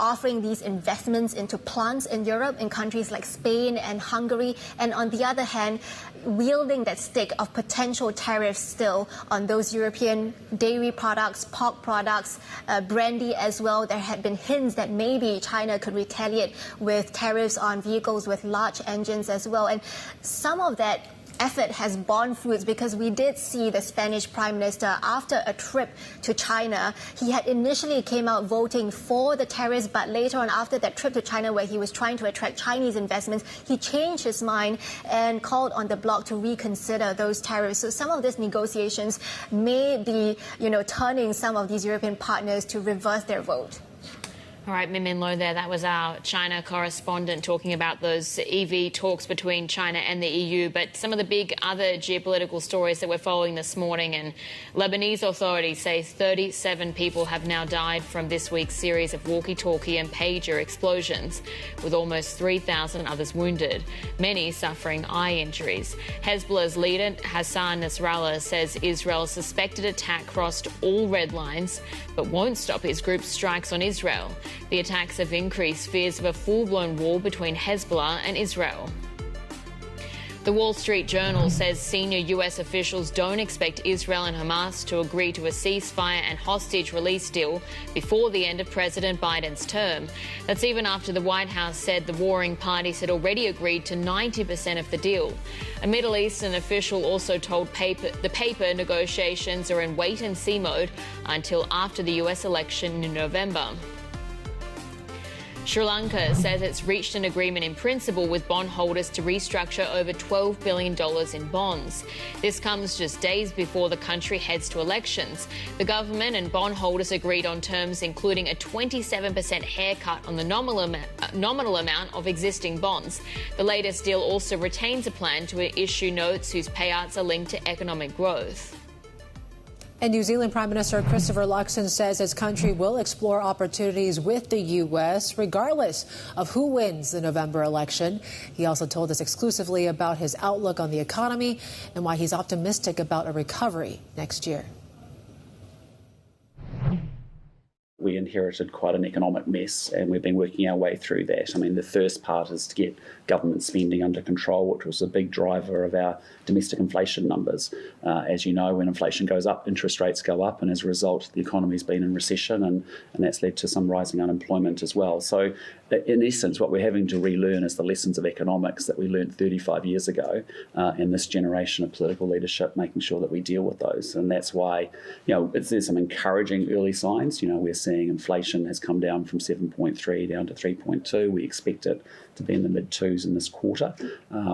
Speaker 7: offering these investments into plants in Europe, in countries like Spain and Hungary. And on the other hand, wielding that stick of potential tariffs still on those European dairy products, pork products, brandy as well. There had been hints that maybe China could retaliate with tariffs on vehicles with large engines as well. And some of that effort has borne fruits, because we did see the Spanish Prime Minister, after a trip to China, he had initially came out voting for the tariffs, but later on, after that trip to China where he was trying to attract Chinese investments, he changed his mind and called on the bloc to reconsider those tariffs. So some of these negotiations may be, turning some of these European partners to reverse their vote.
Speaker 2: All right, Min Lo there. That was our China correspondent talking about those EV talks between China and the EU. But some of the big other geopolitical stories that we're following this morning, and Lebanese authorities say 37 people have now died from this week's series of walkie-talkie and pager explosions, with almost 3,000 others wounded, many suffering eye injuries. Hezbollah's leader, Hassan Nasrallah, says Israel's suspected attack crossed all red lines, but won't stop his group's strikes on Israel. The attacks have increased fears of a full-blown war between Hezbollah and Israel. The Wall Street Journal says senior US officials don't expect Israel and Hamas to agree to a ceasefire and hostage release deal before the end of President Biden's term. That's even after the White House said the warring parties had already agreed to 90% of the deal. A Middle Eastern official also told the paper negotiations are in wait-and-see mode until after the US election in November. Sri Lanka says it's reached an agreement in principle with bondholders to restructure over $12 billion in bonds. This comes just days before the country heads to elections. The government and bondholders agreed on terms including a 27% haircut on the nominal amount of existing bonds. The latest deal also retains a plan to issue notes whose payouts are linked to economic growth.
Speaker 1: And New Zealand Prime Minister Christopher Luxon says his country will explore opportunities with the U.S. regardless of who wins the November election. He also told us exclusively about his outlook on the economy and why he's optimistic about a recovery next year.
Speaker 10: We inherited quite an economic mess, and we've been working our way through that. I mean, the first part is to get government spending under control, which was a big driver of our domestic inflation numbers. As you know, when inflation goes up, interest rates go up, and as a result, the economy's been in recession, and that's led to some rising unemployment as well. So, in essence, what we're having to relearn is the lessons of economics that we learned 35 years ago, and this generation of political leadership making sure that we deal with those. And that's why, there's some encouraging early signs. We're seeing inflation has come down from 7.3 down to 3.2. We expect it to be in the mid-twos in this quarter.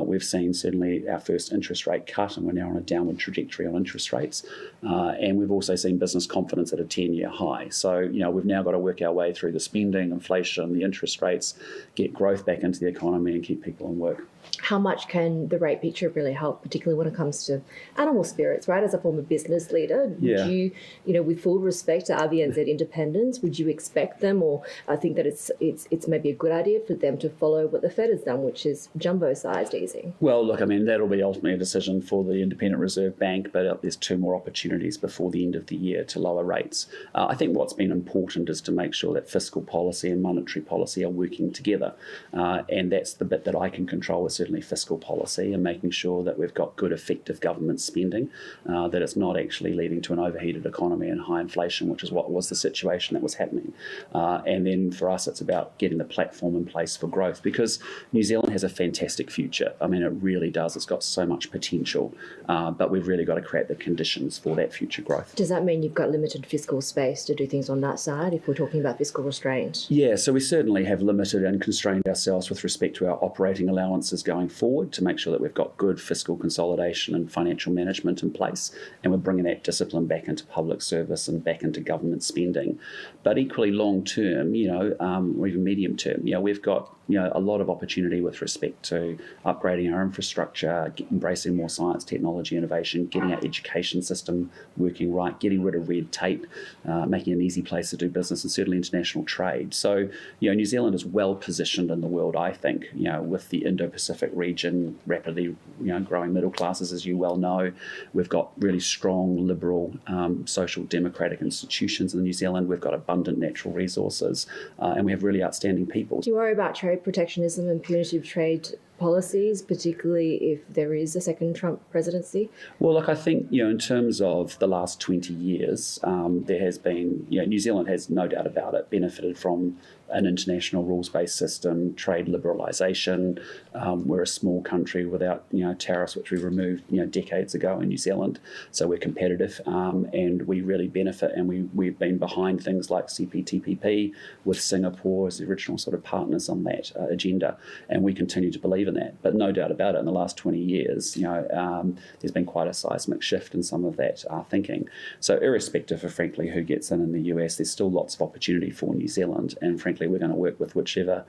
Speaker 10: We've seen certainly our first interest rate cut, and we're now on a downward trajectory on interest rates. And we've also seen business confidence at a 10-year high. So, we've now got to work our way through the spending, inflation, the interest rates, get growth back into the economy and keep people in work.
Speaker 9: How much can the rate picture really help, particularly when it comes to animal spirits, right? As a former business leader, would you, with full respect to RBNZ independence, would you expect them, or I think that it's maybe a good idea for them to follow what the Fed has done, which is jumbo-sized easing?
Speaker 10: Well, look, I mean, that'll be ultimately a decision for the Independent Reserve Bank, but there's two more opportunities before the end of the year to lower rates. I think what's been important is to make sure that fiscal policy and monetary policy are working together, and that's the bit that I can control is certainly fiscal policy and making sure that we've got good, effective government spending, that it's not actually leading to an overheated economy and high inflation, which is what was the situation that was happening. And then for us, it's about getting the platform in place for growth, because New Zealand has a fantastic future. I mean, it really does. It's got so much potential, but we've really got to create the conditions for that future growth.
Speaker 9: Does that mean you've got limited fiscal space to do things on that side if we're talking about fiscal restraint?
Speaker 10: Yeah, so we certainly have limited and constrained ourselves with respect to our operating allowances going forward to make sure that we've got good fiscal consolidation and financial management in place, and we're bringing that discipline back into public service and back into government spending. But equally long term, or even medium term, we've got a lot of opportunity with respect to upgrading our infrastructure, embracing more science, technology, innovation, getting our education system working right, getting rid of red tape, making it an easy place to do business, and certainly international trade. So, New Zealand is well positioned in the world, I think, with the Indo-Pacific region, rapidly, growing middle classes, as you well know. We've got really strong, liberal, social democratic institutions in New Zealand. We've got abundant natural resources, and we have really outstanding people.
Speaker 9: Do you worry about trade protectionism and punitive trade policies, particularly if there is a second Trump presidency?
Speaker 10: Well, look, I think, in terms of the last 20 years, there has been, New Zealand has no doubt about it, benefited from an international rules-based system, trade liberalisation. We're a small country without, tariffs, which we removed, decades ago in New Zealand. So we're competitive, and we really benefit. And we've been behind things like CPTPP with Singapore as the original sort of partners on that agenda. And we continue to believe believe in that. But no doubt about it, in the last 20 years, there's been quite a seismic shift in some of that thinking. So irrespective of, frankly, who gets in the US, there's still lots of opportunity for New Zealand. And frankly, we're going to work with whichever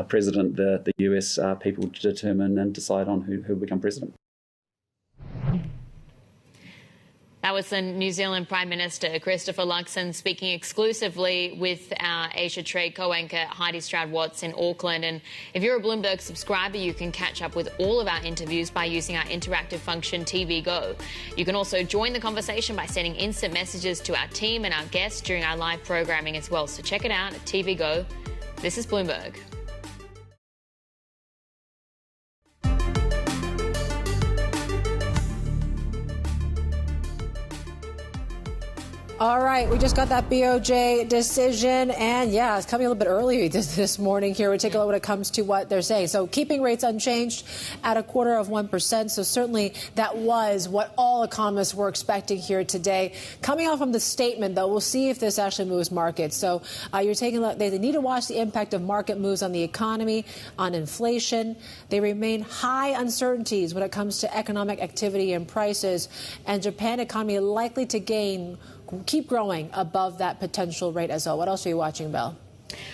Speaker 10: president the US people determine and decide on who will become president.
Speaker 2: That was the New Zealand Prime Minister, Christopher Luxon, speaking exclusively with our Asia Trade co-anchor, Heidi Stroud-Watts in Auckland. And if you're a Bloomberg subscriber, you can catch up with all of our interviews by using our interactive function, TV Go. You can also join the conversation by sending instant messages to our team and our guests during our live programming as well. So check it out at TV Go. This is Bloomberg.
Speaker 1: All right, we just got that BOJ decision, and yeah, it's coming a little bit early this morning here. We'll take a look when it comes to what they're saying. So keeping rates unchanged at 0.25%. So certainly that was what all economists were expecting here today. Coming out from the statement, though, we'll see if this actually moves markets. So you're taking a look. They need to watch the impact of market moves on the economy, on inflation. They remain high uncertainties when it comes to economic activity and prices, and Japan economy likely to keep growing above that potential rate as well. What else are you watching, Belle?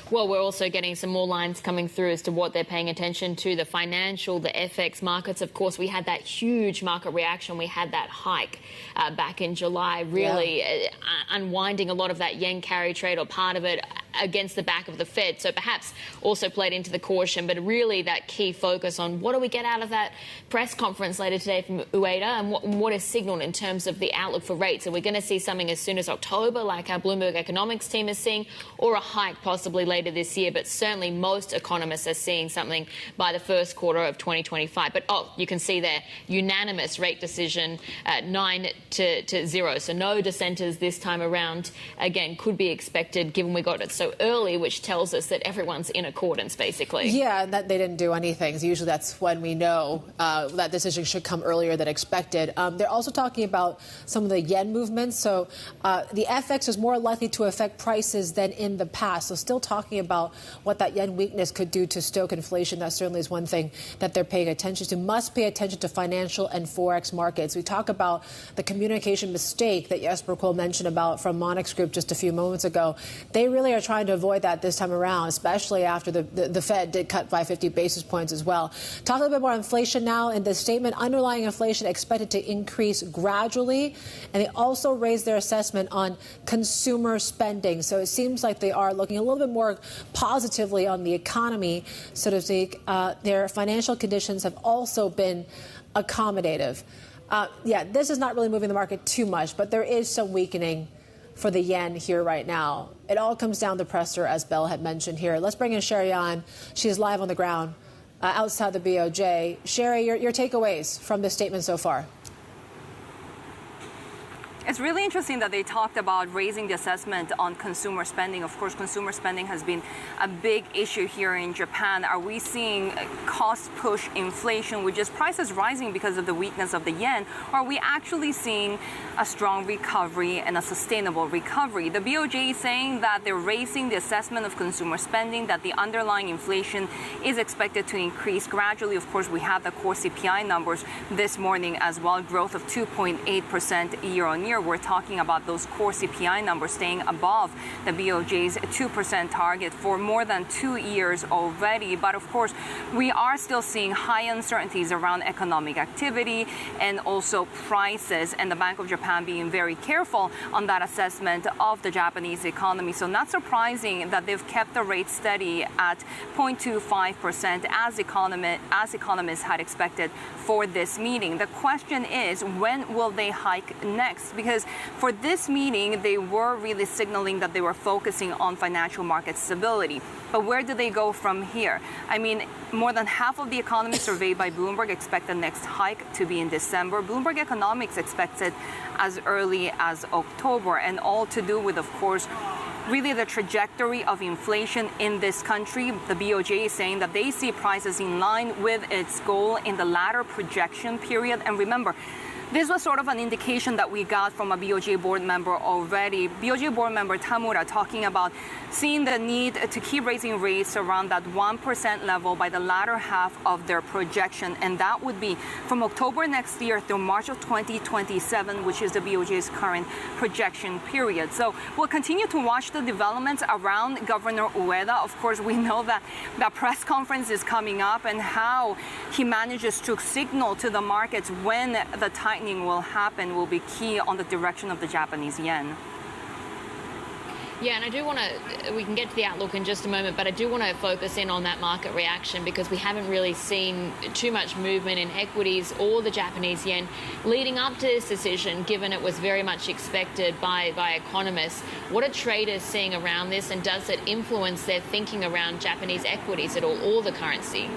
Speaker 2: Well, we're also getting some more lines coming through as to what they're paying attention to, the financial, the FX markets. Of course, we had that huge market reaction. We had that hike back in July, really unwinding a lot of that yen carry trade, or part of it, against the back of the Fed. So perhaps also played into the caution, but really that key focus on what do we get out of that press conference later today from Yuejue, and what is signaled in terms of the outlook for rates. Are we going to see something as soon as October, like our Bloomberg economics team is seeing, or a hike possibly later this year? But certainly most economists are seeing something by the first quarter of 2025. But you can see there, unanimous rate decision, 9-0. So no dissenters this time around. Again, could be expected given we got it so early, which tells us that everyone's in accordance, basically.
Speaker 1: Yeah, that they didn't do anything. So usually that's when we know that decision should come earlier than expected. They're also talking about some of the yen movements. So the FX is more likely to affect prices than in the past. So still talking about what that yen weakness could do to stoke inflation. That certainly is one thing that they're paying attention to. Must pay attention to financial and forex markets. We talk about the communication mistake that Jesper Koll mentioned about from Monex Group just a few moments ago. They really are trying to avoid that this time around, especially after the Fed did cut by 50 basis points as well. Talk a little bit more inflation now. In the statement, underlying inflation expected to increase gradually. And they also raised their assessment on consumer spending. So it seems like they are looking a little bit more positively on the economy, so to speak. Their financial conditions have also been accommodative. This is not really moving the market too much, but there is some weakening for the yen here right now. It all comes down to pressure, as Belle had mentioned here. Let's bring in Sherry on. She is live on the ground outside the BOJ. Sherry, your takeaways from this statement so far?
Speaker 3: It's really interesting that they talked about raising the assessment on consumer spending. Of course, consumer spending has been a big issue here in Japan. Are we seeing cost-push inflation, which is prices rising because of the weakness of the yen? Or are we actually seeing a strong recovery and a sustainable recovery? The BOJ is saying that they're raising the assessment of consumer spending, that the underlying inflation is expected to increase gradually. Of course, we have the core CPI numbers this morning as well, growth of 2.8% year on year. We're talking about those core CPI numbers staying above the BOJ's 2% target for more than 2 years already. But of course, we are still seeing high uncertainties around economic activity and also prices, and the Bank of Japan being very careful on that assessment of the Japanese economy. So not surprising that they've kept the rate steady at 0.25% as economists had expected for this meeting. The question is, when will they hike next? Because for this meeting, they were really signaling that they were focusing on financial market stability. But where do they go from here? I mean, more than half of the economists surveyed by Bloomberg expect the next hike to be in December. Bloomberg Economics expects it as early as October, and all to do with, of course, really the trajectory of inflation in this country. The BOJ is saying that they see prices in line with its goal in the latter projection period. And remember, This was sort of an indication that we got from a BOJ board member already. BOJ board member Tamura talking about seeing the need to keep raising rates around that 1% level by the latter half of their projection. And that would be from October next year through March of 2027, which is the BOJ's current projection period. So we'll continue to watch the developments around Governor Ueda. Of course, we know that the press conference is coming up, and how he manages to signal to the markets when the tightening will happen will be key on the direction of the Japanese yen.
Speaker 2: Yeah, and I do want to, we can get to the outlook in just a moment, but I do want to focus in on that market reaction, because we haven't really seen too much movement in equities or the Japanese yen leading up to this decision, given it was very much expected by economists. What are traders seeing around this, and does it influence their thinking around Japanese equities at all, or the currency?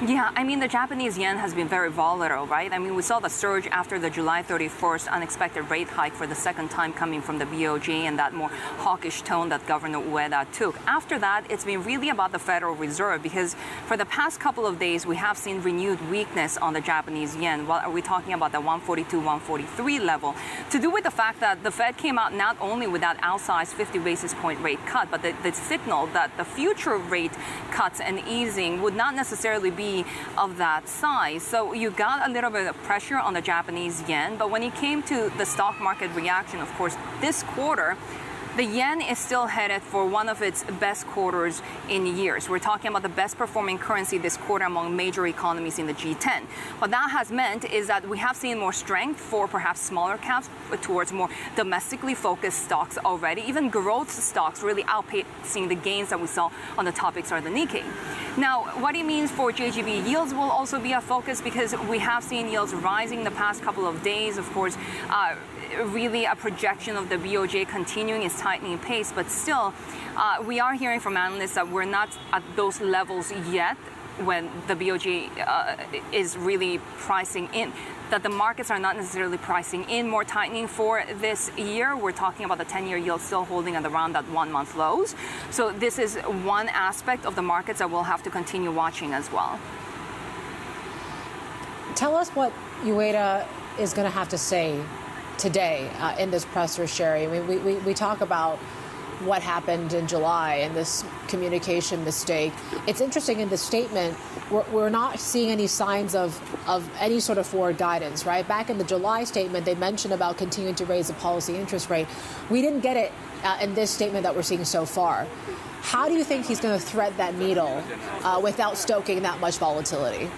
Speaker 3: Yeah, I mean, the Japanese yen has been very volatile, right? I mean, we saw the surge after the July 31st unexpected rate hike for the second time coming from the BOJ, and that more hawkish tone that Governor Ueda took. After that, it's been really about the Federal Reserve, because for the past couple of days, we have seen renewed weakness on the Japanese yen. What are we talking about? The 142, 143 level, to do with the fact that the Fed came out not only with that outsized 50 basis point rate cut, but the signal that the future rate cuts and easing would not necessarily be of that size. So you got a little bit of pressure on the Japanese yen. But when it came to the stock market reaction, of course, this quarter, the yen is still headed for one of its best quarters in years. We're talking about the best performing currency this quarter among major economies in the G10. What that has meant is that we have seen more strength for perhaps smaller caps towards more domestically focused stocks already. Even growth stocks really outpacing the gains that we saw on the topics of the Nikkei. Now, what it means for JGB yields will also be a focus, because we have seen yields rising the past couple of days. Of course, really a projection of the BOJ continuing its tightening pace, but still, we are hearing from analysts that we're not at those levels yet when the BOJ is really pricing in, that the markets are not necessarily pricing in more tightening for this year. We're talking about the 10-year yield still holding at around that 1-month lows. So this is one aspect of the markets that we'll have to continue watching as well.
Speaker 1: Tell us what Ueda is going to have to say today in this presser, Sherry. I mean, we talk about what happened in July and this communication mistake. It's interesting, in the statement, we're not seeing any signs of any sort of forward guidance, right? Back in the July statement, they mentioned about continuing to raise the policy interest rate. We didn't get it in this statement that we're seeing so far. How do you think he's going to thread that needle without stoking that much volatility?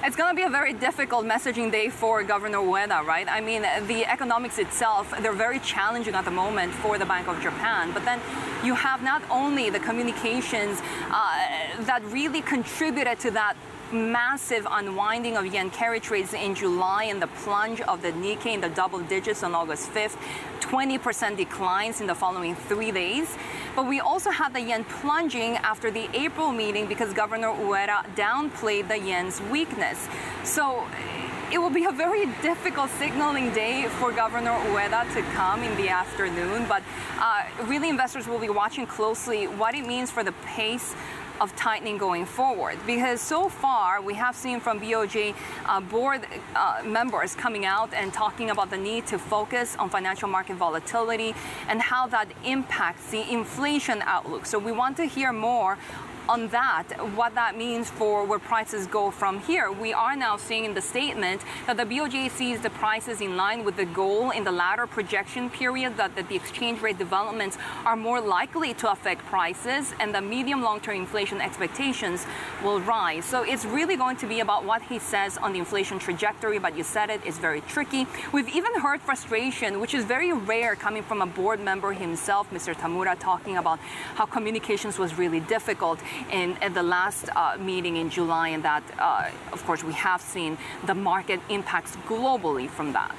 Speaker 3: It's going to be a very difficult messaging day for Governor Ueda, right? I mean, the economics itself, they're very challenging at the moment for the Bank of Japan. But then you have not only the communications that really contributed to that massive unwinding of yen carry trades in July and the plunge of the Nikkei in the double digits on August 5th, 20% declines in the following 3 days. But we also had the yen plunging after the April meeting because Governor Ueda downplayed the yen's weakness. So it will be a very difficult signaling day for Governor Ueda to come in the afternoon. But really, investors will be watching closely what it means for the pace of tightening going forward, because so far we have seen from BOJ board members coming out and talking about the need to focus on financial market volatility and how that impacts the inflation outlook. So we want to hear more on that, what that means for where prices go from here. We are now seeing in the statement that the BOJ sees the prices in line with the goal in the latter projection period, that the exchange rate developments are more likely to affect prices and the medium long-term inflation expectations will rise. So it's really going to be about what he says on the inflation trajectory, but you said it, it's very tricky. We've even heard frustration, which is very rare, coming from a board member himself, Mr. Tamura, talking about how communications was really difficult at the last meeting in July, and that, of course, we have seen the market impacts globally from that.